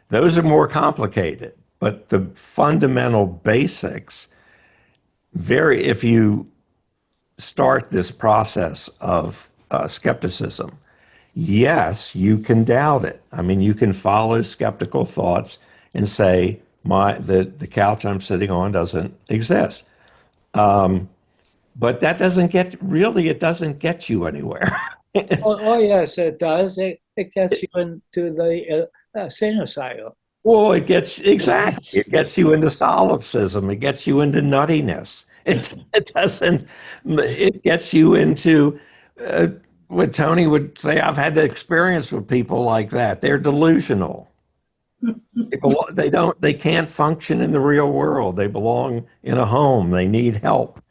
Those are more complicated. But the fundamental basics, if you start this process of skepticism, yes, you can doubt it. I mean, you can follow skeptical thoughts and say, the couch I'm sitting on doesn't exist. But that doesn't get you anywhere. Oh, yes, it does. It gets you into the insane asylum. Well, it gets you into solipsism. It gets you into nuttiness. It doesn't, it gets you into what Tony would say, I've had the experience with people like that. They're delusional. They can't function in the real world. They belong in a home. They need help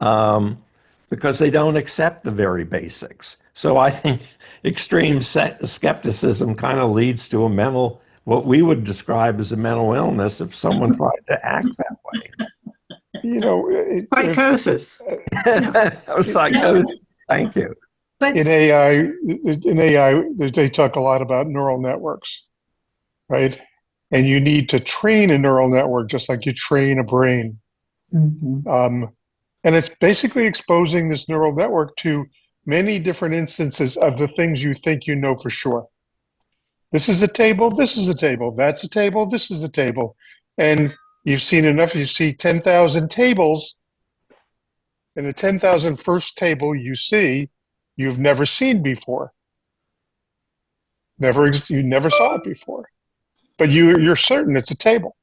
because they don't accept the very basics. So I think extreme skepticism kind of leads to what we would describe as a mental illness if someone tried to act that way. You know, Psychosis. Psychosis. Thank you. But in AI, they talk a lot about neural networks, right? And you need to train a neural network just like you train a brain. And it's basically exposing this neural network to many different instances of the things you think you know for sure. This is a table, this is a table, that's a table, this is a table. And you've seen enough, you see 10,000 tables, and the 10,000 first table you see, you've never seen before. You never saw it before. But you're certain it's a table.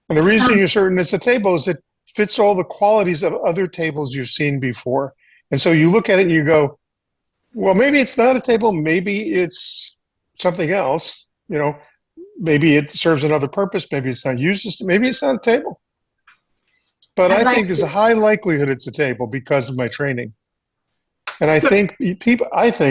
And the reason you're certain it's a table is it fits all the qualities of other tables you've seen before. And so you look at it and you go, well, maybe it's not a table, maybe it's something else, you know, maybe it serves another purpose, maybe it's not used, maybe it's not a table. But I think there's a high likelihood it's a table because of my training. And I think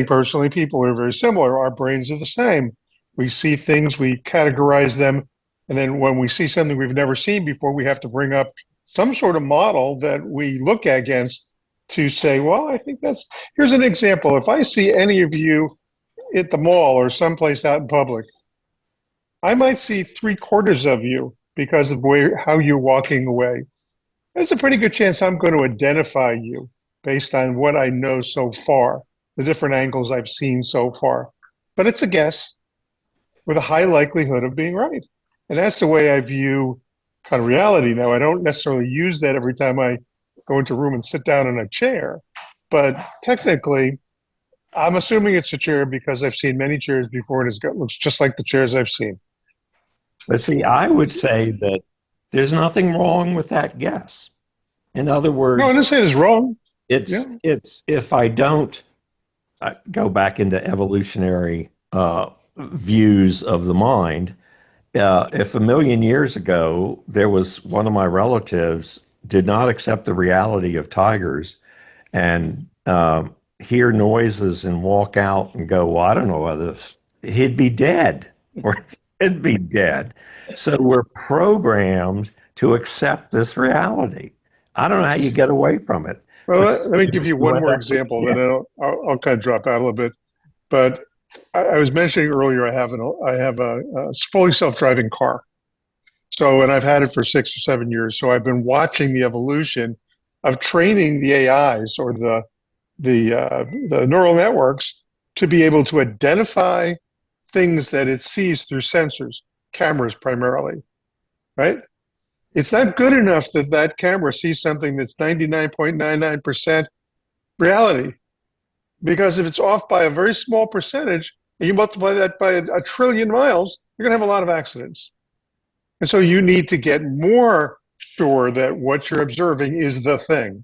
personally, people are very similar. Our brains are the same. We see things, we categorize them, and then when we see something we've never seen before, we have to bring up some sort of model that we look against to say, well, I think here's an example. If I see any of you at the mall or someplace out in public, I might see 3/4 of you because of how you're walking away. There's a pretty good chance I'm going to identify you based on what I know so far, the different angles I've seen so far. But it's a guess with a high likelihood of being right. And that's the way I view kind of reality now. I don't necessarily use that every time I go into a room and sit down in a chair. But technically, I'm assuming it's a chair because I've seen many chairs before and it looks just like the chairs I've seen. But see, I would say that there's nothing wrong with that guess. In other words, no, I didn't say it's wrong. It's if I don't go back into evolutionary views of the mind, if 1,000,000 years ago there was one of my relatives did not accept the reality of tigers and hear noises and walk out and go, well, I don't know whether he'd be dead or he'd be dead. So we're programmed to accept this reality. I don't know how you get away from it. Well, let me give you one more example, then I'll kind of drop out a little bit. But I was mentioning earlier, I have a fully self-driving car. So, and I've had it for 6 or 7 years. So I've been watching the evolution of training the AIs or the neural networks to be able to identify things that it sees through sensors, cameras primarily, right? It's not good enough that that camera sees something that's 99.99% reality. Because if it's off by a very small percentage, and you multiply that by a trillion miles, you're going to have a lot of accidents. And so you need to get more sure that what you're observing is the thing.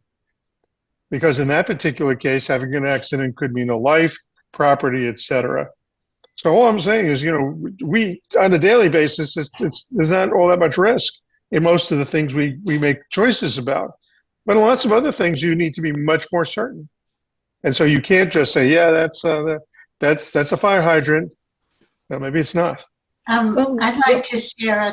Because in that particular case, having an accident could mean a life, property, etc. So all I'm saying is, you know, we, on a daily basis, there's not all that much risk in most of the things we make choices about. But in lots of other things, you need to be much more certain. And so you can't just say, yeah, that's a fire hydrant. No, maybe it's not. I'd like to share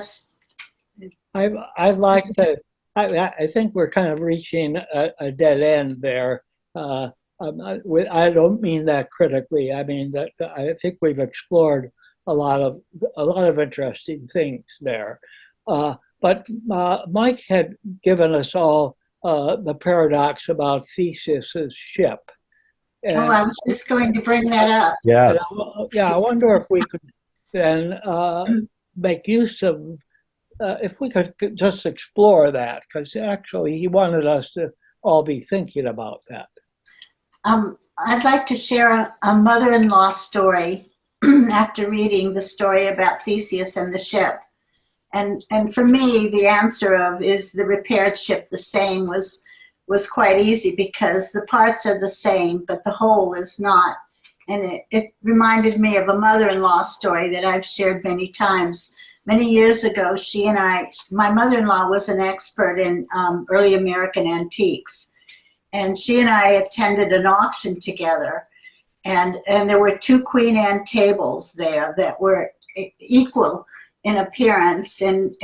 I'd like to. I think we're kind of reaching a dead end there. I don't mean that critically. I mean that I think we've explored a lot of interesting things there. But Mike had given us all the paradox about Theseus's ship. And, I was just going to bring that up. Yes. I wonder if we could then make use of, if we could just explore that, because actually he wanted us to all be thinking about that. I'd like to share a mother-in-law story after reading the story about Theseus and the ship. And for me, the answer of is the repaired ship the same was quite easy, because the parts are the same, but the whole is not. And it reminded me of a mother-in-law story that I've shared many times. Many years ago, my mother-in-law was an expert in early American antiques. And she and I attended an auction together. And there were 2 Queen Anne tables there that were equal in appearance and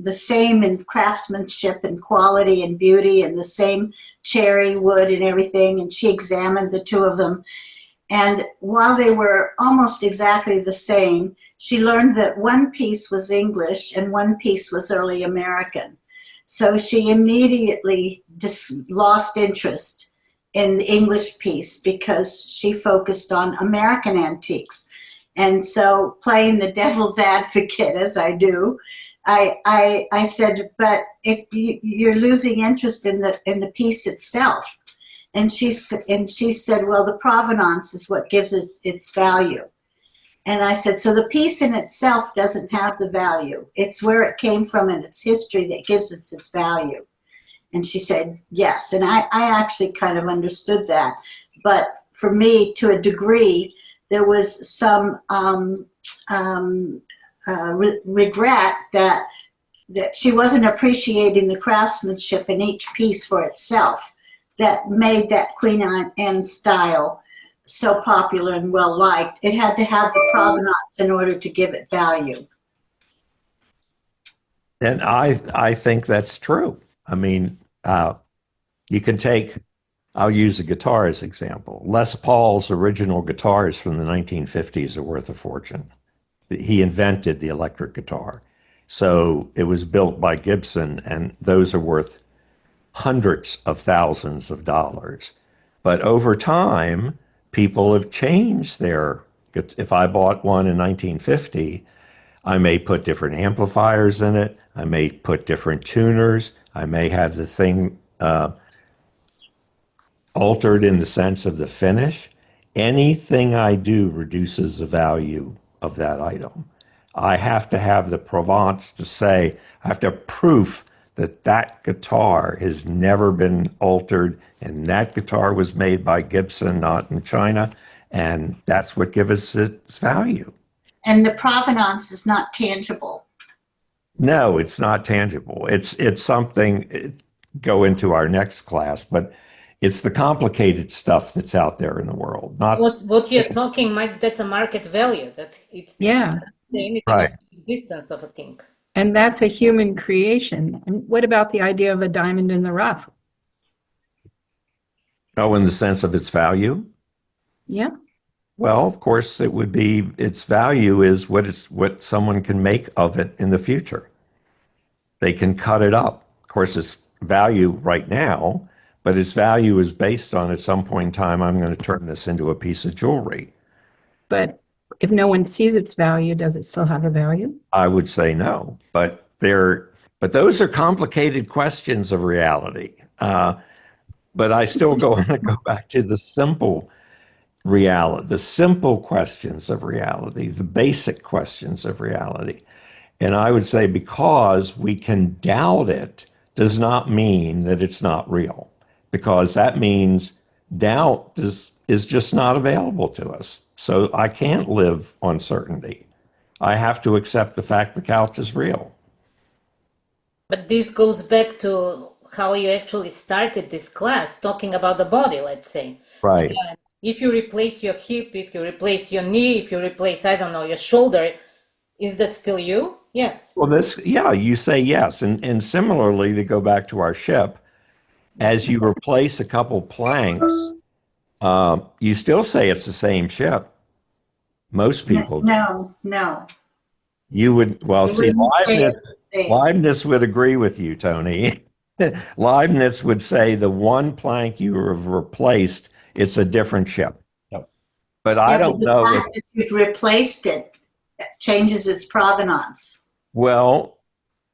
the same in craftsmanship and quality and beauty, and the same cherry wood and everything. And she examined the 2 of them. And while they were almost exactly the same, she learned that one piece was English and one piece was early American. So she immediately lost interest in the English piece because she focused on American antiques. And so, playing the devil's advocate, as I do, I said, but you're losing interest in the piece itself. And she said, well, the provenance is what gives it its value. And I said, so the piece in itself doesn't have the value. It's where it came from and its history that gives it its value. And she said, yes. And I actually kind of understood that. But for me, to a degree, there was some regret that she wasn't appreciating the craftsmanship in each piece for itself that made that Queen Anne style so popular and well liked. It had to have the provenance in order to give it value. And I think that's true. I mean, you can take, I'll use a guitar as example. Les Paul's original guitars from the 1950s are worth a fortune. He invented the electric guitar. So it was built by Gibson, and those are worth hundreds of thousands of dollars. But over time, people have changed their, if I bought one in 1950, I may put different amplifiers in it. I may put different tuners. I may have the thing altered in the sense of the finish. Anything I do reduces the value of that item. I have to have the provenance to say, I have to have proof that that guitar has never been altered, and that guitar was made by Gibson, not in China, and that's what gives it its value. And the provenance is not tangible. No, it's not tangible. It's something, go into our next class, but it's the complicated stuff that's out there in the world. Not what you're talking, Mike, that's a market value. That it's Yeah. anything Right. of the existence of a thing. And that's a human creation. And what about the idea of a diamond in the rough? oh, in the sense of its value. Yeah. Well, of course, it would be its value is what someone can make of it in the future. They can cut it up. Of course, its value right now, but its value is based on at some point in time, I'm going to turn this into a piece of jewelry. But if no one sees its value, does it still have a value? I would say no, but those are complicated questions of reality. But I still want to go back to the simple reality, the simple questions of reality, the basic questions of reality. And I would say because we can doubt it does not mean that it's not real, because that means doubt is just not available to us. So I can't live on certainty. I have to accept the fact the couch is real. But this goes back to how you actually started this class, talking about the body, let's say. Right. If you replace your hip, if you replace your knee, if you replace, I don't know, your shoulder, is that still you? Yes. Well, you say yes. And similarly, to go back to our ship, as you replace a couple planks, you still say it's the same ship. Most people. No. You would, well, You see, wouldn't say it's the same. Leibniz would agree with you, Tony. Leibniz would say the one plank you have replaced, it's a different ship. Yep. But I don't The know. fact that you've replaced it changes its provenance. Well,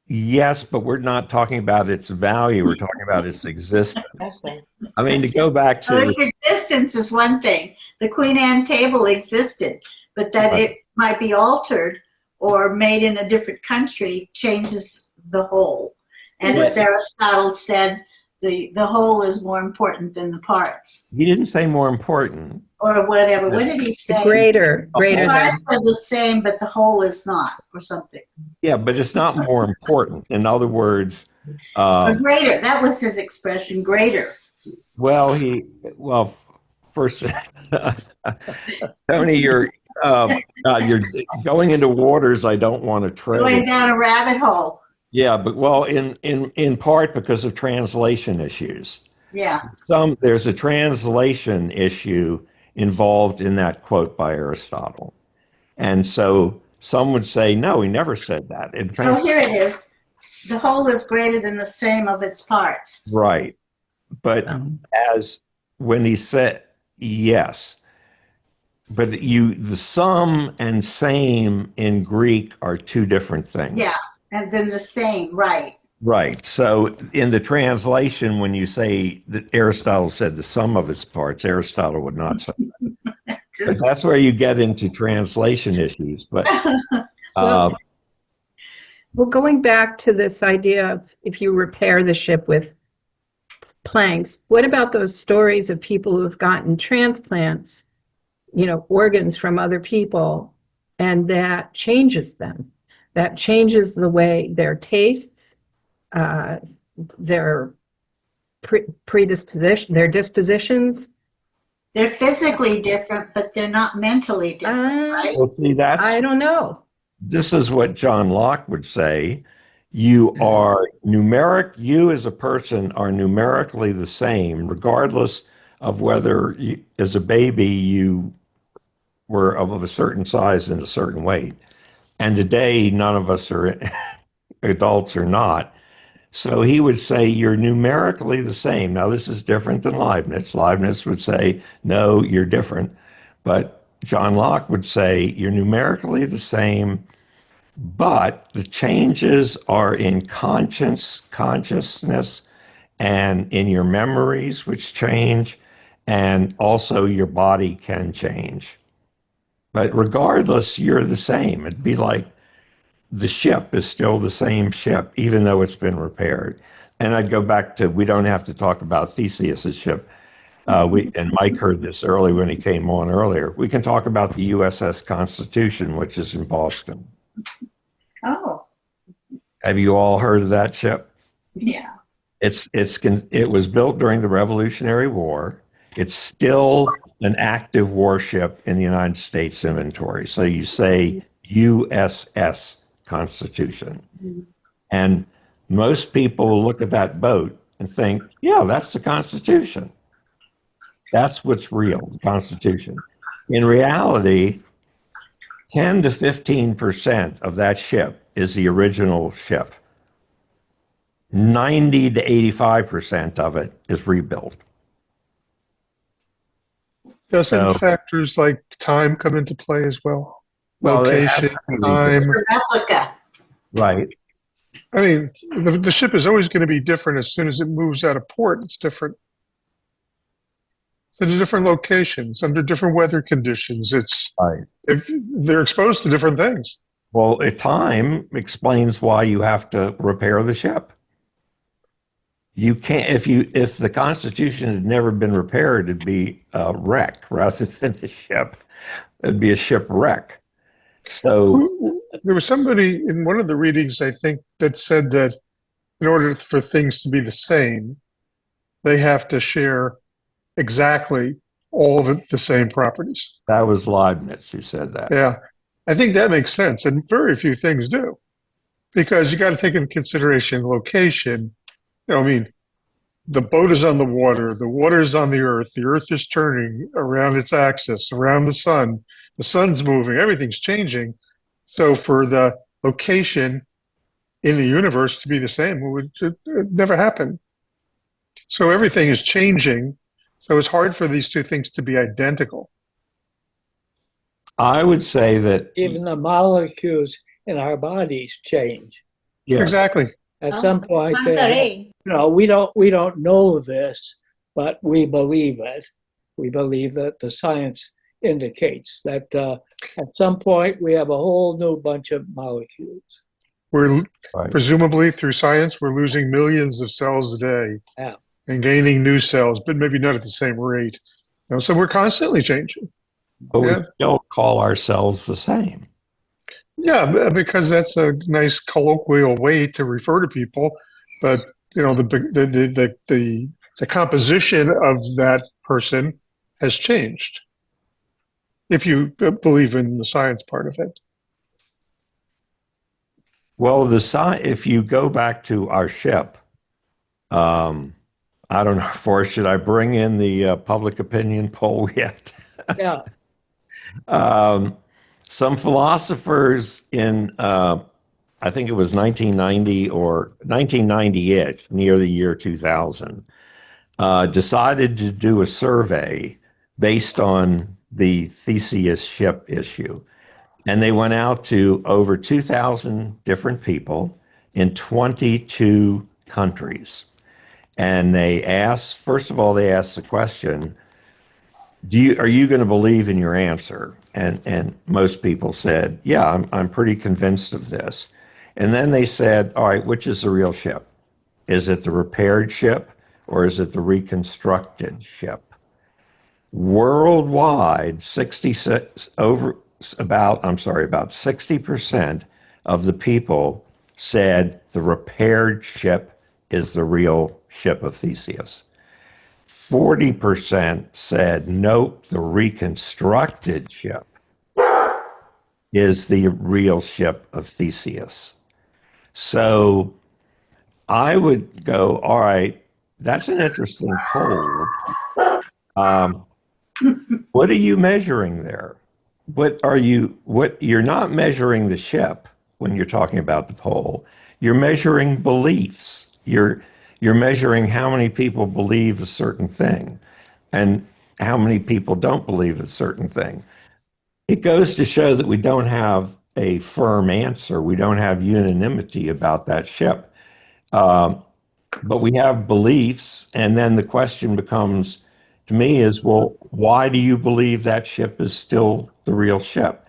yes, but we're not talking about its value. We're talking about its existence. Okay. I mean, to go back So to, its existence is one thing. The Queen Anne table existed, but that Right. it might be altered or made in a different country changes the whole. And as Aristotle said, the whole is more important than the parts, He didn't say more important. or whatever. What did he say? Greater The than. parts are the same, but the whole is not, or something. Yeah, but it's not more important. In other words, Or greater. That was his expression. Greater. well, first, Tony, you're going into waters I don't want to tread. Going down a rabbit hole. Yeah, but well, in part because of translation issues. Yeah. There's a translation issue involved in that quote by Aristotle. And so some would say, no, he never said that. Oh, here it is. The whole is greater than the same of its parts. Right. But as when he said, yes, but the sum and same in Greek are two different things. Yeah. And then the same, right. Right. So in the translation, when you say that Aristotle said the sum of its parts, Aristotle would not say that. But that's where you get into translation issues. But Well, going back to this idea of if you repair the ship with planks, what about those stories of people who have gotten transplants, organs from other people, and that changes them? That changes the way their tastes, their predisposition, their dispositions. They're physically different, but they're not mentally different, right? well, see, I don't know. this is what John Locke would say. You as a person are numerically the same, regardless of whether as a baby you were of a certain size and a certain weight. And today, none of us are adults or not. So he would say you're numerically the same. Now, this is different than Leibniz. Leibniz would say, no, you're different. But John Locke would say you're numerically the same, but the changes are in consciousness, and in your memories, which change, and also your body can change. But regardless, you're the same. It'd be like the ship is still the same ship, even though it's been repaired. And I'd go back to, we don't have to talk about Theseus's ship. And Mike heard this early when he came on earlier. We can talk about the USS Constitution, which is in Boston. Oh, Have you all heard of that ship? yeah. It was built during the Revolutionary War. It's still an active warship in the United States inventory. So you say USS Constitution. And most people look at that boat and think, yeah, that's the Constitution. That's what's real, the Constitution. In reality, 10 to 15% of that ship is the original ship. 90 to 85% of it is rebuilt. Doesn't factors like time come into play as well? Well, it has Location, to be time. It's a replica. Right. I mean, the ship is always going to be different as soon as it moves out of port. It's different. It's in different locations, under different weather conditions. Right. They're exposed to different things. Well, time explains why you have to repair the ship. You can't, if the Constitution had never been repaired, it'd be a wreck rather than a ship. It'd be a shipwreck. So There was somebody in one of the readings, I think, that said that in order for things to be the same, they have to share exactly all of the same properties. that was Leibniz who said that. Yeah, I think that makes sense, and very few things do, because you got to take into consideration location. I mean, the boat is on the water is on the earth is turning around its axis, around the sun's moving, everything's changing. So for the location in the universe to be the same, it never happen. So everything is changing, so it's hard for these two things to be identical. I would say that, Even the molecules in our bodies change. yes, Exactly. At some point, Monterey. we don't know this, but we believe it. We believe that the science indicates that at some point we have a whole new bunch of molecules. We're Right. presumably through science, we're losing millions of cells a day Yeah. and gaining new cells, but maybe not at the same rate. So we're constantly changing. But we Yeah. still call ourselves the same. Yeah, because that's a nice colloquial way to refer to people. But the composition of that person has changed. If you believe in the science part of it. Well, if you go back to our ship, I don't know, Forrest, should I bring in the public opinion poll yet? Yeah. Some philosophers in, I think it was 1990 or 1990-ish, near the year 2000, decided to do a survey based on the Theseus ship issue. And they went out to over 2,000 different people in 22 countries. And they asked, first of all, they asked the question, are you going to believe in your answer? And most people said, yeah, I'm pretty convinced of this. And then they said, all right, which is the real ship? Is it the repaired ship or is it the reconstructed ship? Worldwide, about 60% of the people said the repaired ship is the real ship of Theseus. 40% said, nope, the reconstructed ship is the real ship of Theseus. So I would go, all right, that's an interesting poll. What are you measuring there? You're not measuring the ship when you're talking about the poll. You're measuring beliefs. You're measuring how many people believe a certain thing and how many people don't believe a certain thing. It goes to show that we don't have a firm answer. We don't have unanimity about that ship. But we have beliefs. And then the question becomes, to me, is, well, why do you believe that ship is still the real ship?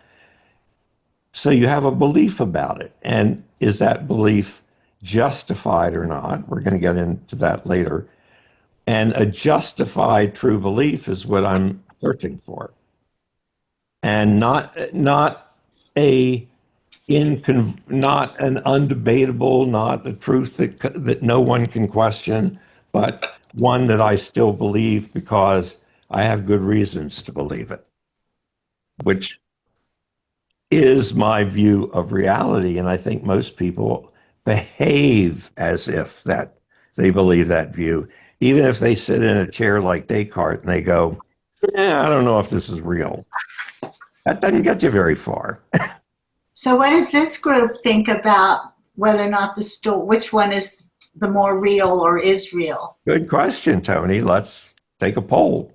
So you have a belief about it. And is that belief justified or not? We're going to get into that later. And a justified true belief is what I'm searching for. And not an undebatable, not a truth that no one can question, but one that I still believe because I have good reasons to believe it, which is my view of reality. And I think most people behave as if that they believe that view, even if they sit in a chair like Descartes and they go, I don't know if this is real. That doesn't get you very far. So what does this group think about whether or not which one is the more real or is real? Good question, Tony. Let's take a poll.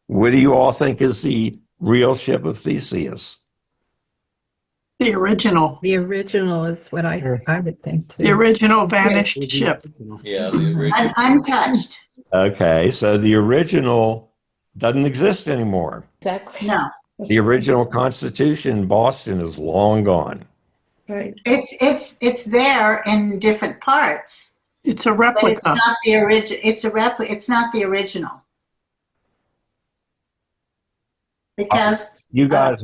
What do you all think is the real ship of Theseus? The original. The original is what I would think too. The original vanished ship. Yeah, the original. Untouched. Okay, so the original doesn't exist anymore. Exactly. No. The original Constitution in Boston is long gone. Right. It's there in different parts, It's a but replica. it's not the original. It's a replica. It's not the original. Because We have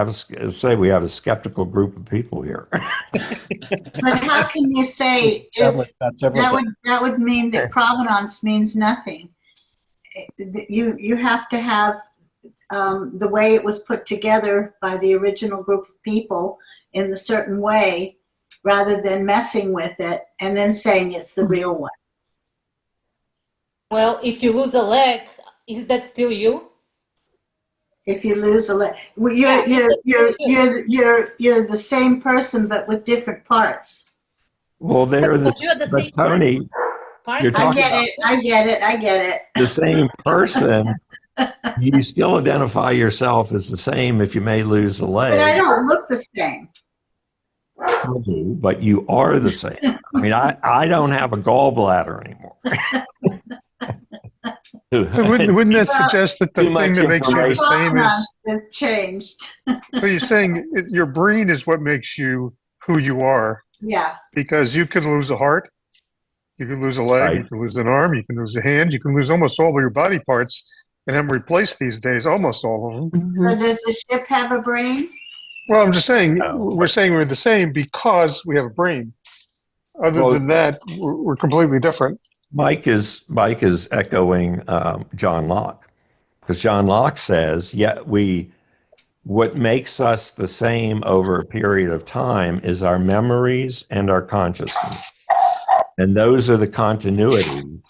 a skeptical group of people here. but how can you say if That's everything. that would mean that provenance means nothing? You have to have the way it was put together by the original group of people in a certain way, rather than messing with it and then saying it's the real one. Well, if you lose a leg, is that still you? If you lose a leg, you're the same person but with different parts. Well, You're the same but Tony, Parts You're are- I talking get it. I get it. I get it. the same person, you still identify yourself as the same if you may lose a But I leg, don't look the same. but you are the same. I mean, I don't have a gallbladder anymore. Wouldn't that suggest that the Too much thing that makes you the information. same is, Provenance has changed. so you're saying your brain is what makes you who you are, Yeah, because you can lose a heart, you can lose a leg, you Right. can lose an arm, you can lose a hand, you can lose almost all of your body parts and have them replaced these days, almost all of them. so does the ship have a brain? Well, I'm just saying, Oh. we're saying we're the same because we have a brain. Other Well- than that, we're completely different. Mike is echoing John Locke, because John Locke says, what makes us the same over a period of time is our memories and our consciousness, and those are the continuities.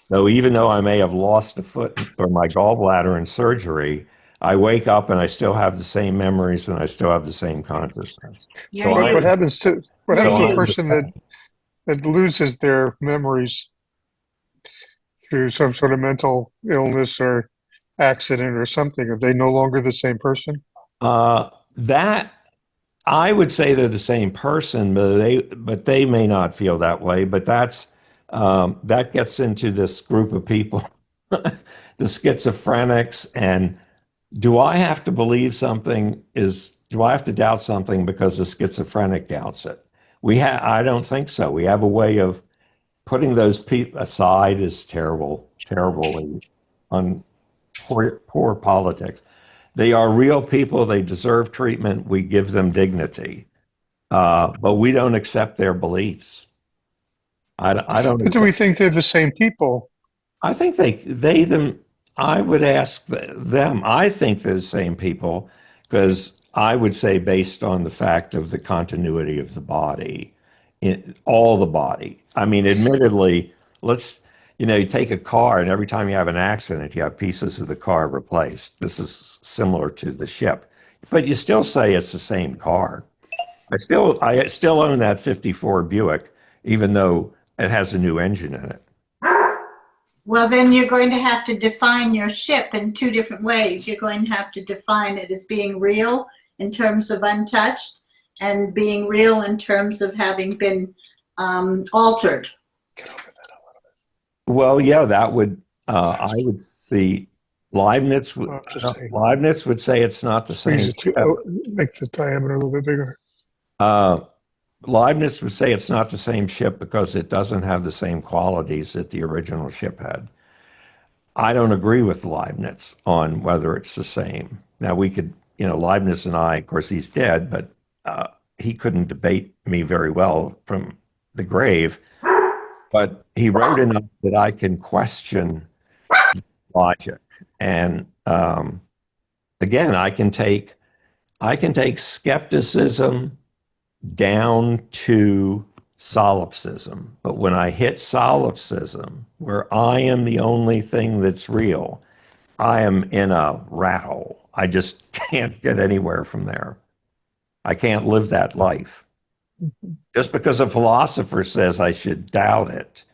So even though I may have lost a foot or my gallbladder in surgery, I wake up and I still have the same memories and I still have the same consciousness. You're But you. what happens to Yeah. a person that loses their memories through some sort of mental illness or accident or something? Are they no longer the same person? That I would say they're the same person, but they may not feel that way. But that gets into this group of people, the schizophrenics. And do I have to believe something do I have to doubt something because the schizophrenic doubts it? I don't think so. We have a way of putting those people aside is terribly poor politics. They are real people. They deserve treatment. We give them dignity, but we don't accept their beliefs. I don't. But do we think they're the same people? I think them. I would ask them. I think they're the same people because I would say, based on the fact of the continuity of the body, in all the body. I mean, admittedly, you take a car, and every time you have an accident, you have pieces of the car replaced. This is similar to the ship, but you still say it's the same car. I still own that '54 Buick, even though it has a new engine in it. Well, then you're going to have to define your ship in two different ways. You're going to have to define it as being real in terms of untouched and being real in terms of having been altered. Well, yeah, that would, I would see Leibniz would, Well, just saying. Leibniz would say it's not the same. Make the diameter a little bit bigger. Leibniz would say it's not the same ship because it doesn't have the same qualities that the original ship had. I don't agree with Leibniz on whether it's the same. Now we could, Leibniz and I, of course, he's dead, but he couldn't debate me very well from the grave. But he wrote enough that I can question logic. And again, I can take skepticism down to solipsism. But when I hit solipsism, where I am the only thing that's real, I am in a rat hole. I just can't get anywhere from there. I can't live that life. Just because a philosopher says I should doubt it,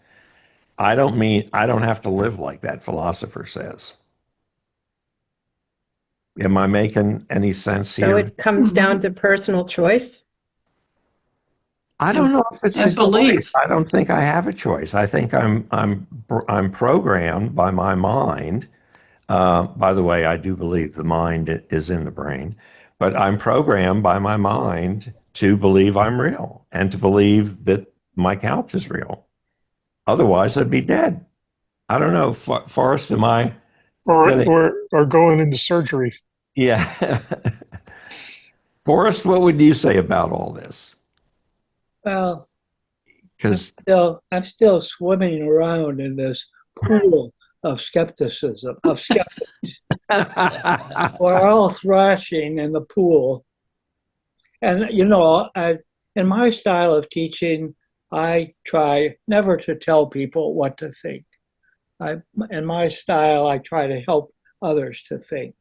I don't have to live like that philosopher says. Am I making any sense So here? it comes down to personal choice. I don't know if it's And a belief. choice. I don't think I have a choice. I think I'm programmed by my mind. By the way, I do believe the mind is in the brain, but I'm programmed by my mind to believe I'm real and to believe that my couch is real. Otherwise, I'd be dead. I don't know, Forrest, am I? Or going into surgery. Yeah. Forrest, what would you say about all this? Well, Because I'm still swimming around in this pool of skepticism, of skeptics. We're all thrashing in the pool. And, in my style of teaching, I try never to tell people what to think. In my style, I try to help others to think.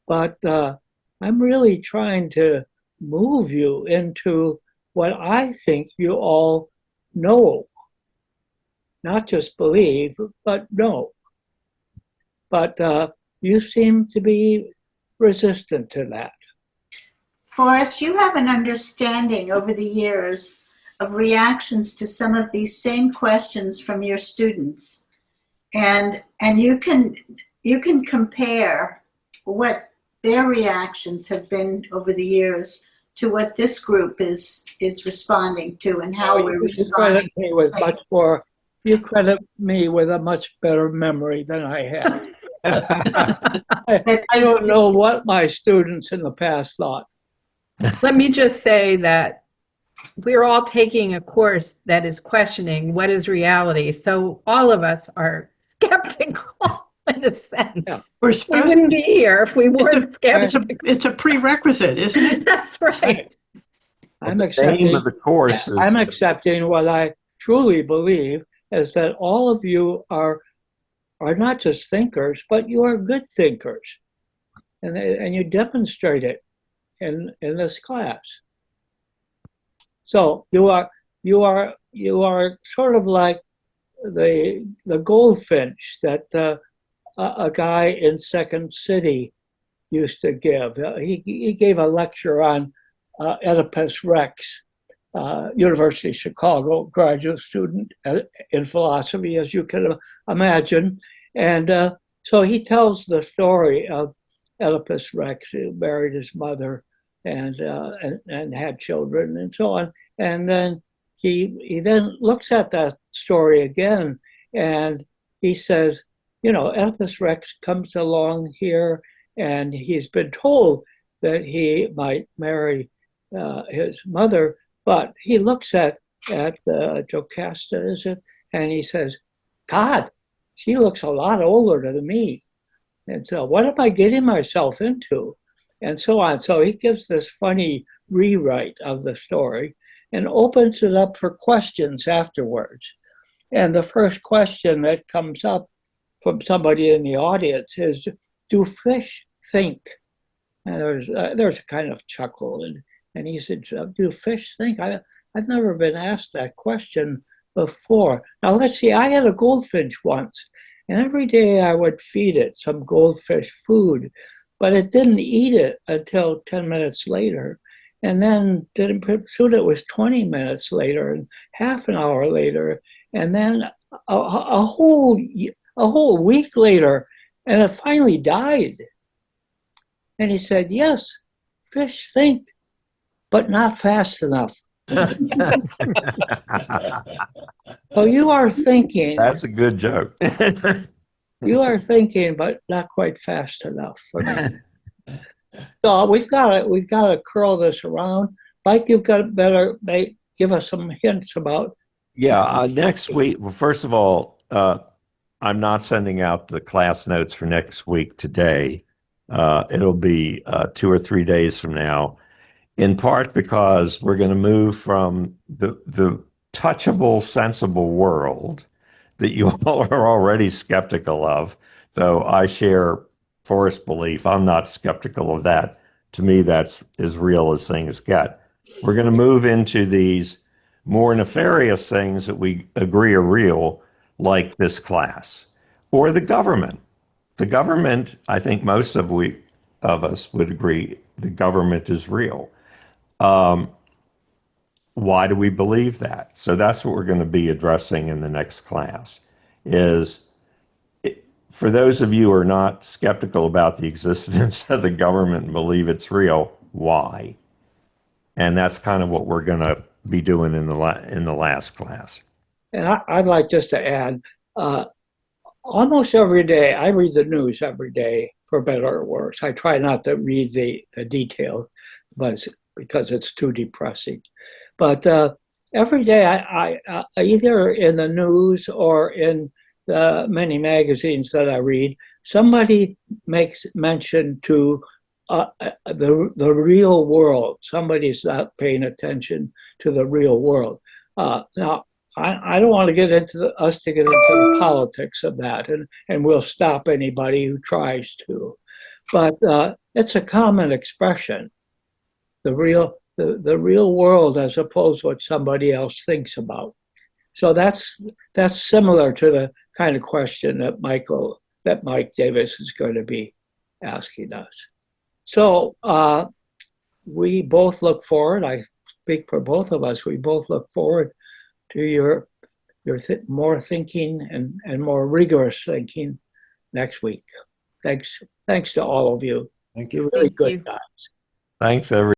But I'm really trying to move you into what I think you all know. Not just believe, but know. But you seem to be resistant to that. Forrest, you have an understanding over the years of reactions to some of these same questions from your students. and you can compare what their reactions have been over the years to what this group is responding to and how we're responding. You credit me with a much better memory than I have. I don't know what my students in the past thought. Let me just say that we're all taking a course that is questioning what is reality. So all of us are skeptical in a sense. Yeah. We're We supposed wouldn't be here if we weren't skeptical. it's a prerequisite, isn't it? That's right. I'm The name of the course is I'm accepting what I truly believe is that all of you are not just thinkers, but you are good thinkers, and you demonstrate it in this class. So you are sort of like the goldfinch that a guy in Second City used to give. He gave a lecture on Oedipus Rex, University of Chicago graduate student in philosophy, as you can imagine. And so he tells the story of Oedipus Rex, who married his mother and had children and so on. And then he then looks at that story again and he says, you know, Oedipus Rex comes along here and he's been told that he might marry his mother, but he looks at Jocasta, is it? And he says, God, she looks a lot older than me. And so what am I getting myself into? And so on. So he gives this funny rewrite of the story and opens it up for questions afterwards. And the first question that comes up from somebody in the audience is, do fish think? And there's a kind of chuckle. And he said, do fish think? I've never been asked that question before. Now let's see, I had a goldfinch once, and every day I would feed it some goldfish food, but it didn't eat it until 10 minutes later. And then soon it was 20 minutes later and half an hour later, and then a whole week later, and it finally died. And he said, yes, fish think, but not fast enough. So you are thinking. That's a good joke. You are thinking, but not quite fast enough for me. So we've got to curl this around. Mike, you've got to better give us some hints about. Yeah, next week. Well, first of all, I'm not sending out the class notes for next week today. It'll be 2 or 3 days from now, in part because we're going to move from the touchable, sensible world that you all are already skeptical of, though I share Forrest's belief. I'm not skeptical of that. To me, that's as real as things get. We're going to move into these more nefarious things that we agree are real, like this class, or the government. The government, I think most of us would agree, the government is real. Why do we believe that? So that's what we're going to be addressing in the next class. For those of you who are not skeptical about the existence of the government and believe it's real, why? And that's kind of what we're going to be doing in the last class. And I'd like just to add, almost every day, I read the news every day, for better or worse. I try not to read the detail, but because it's too depressing. But every day, I either in the news or in the many magazines that I read, somebody makes mention to the real world. Somebody's not paying attention to the real world. Now, I don't want to get into us to get into the politics of that, and we'll stop anybody who tries to. But it's a common expression, the real world as opposed to what somebody else thinks about. So that's similar to the kind of question that Mike Davis is going to be asking us. So we both look forward. I speak for both of us. We both look forward to your more thinking and more rigorous thinking next week. Thanks to all of you. Thank you. You're really Thank good you. guys. Thanks, everyone.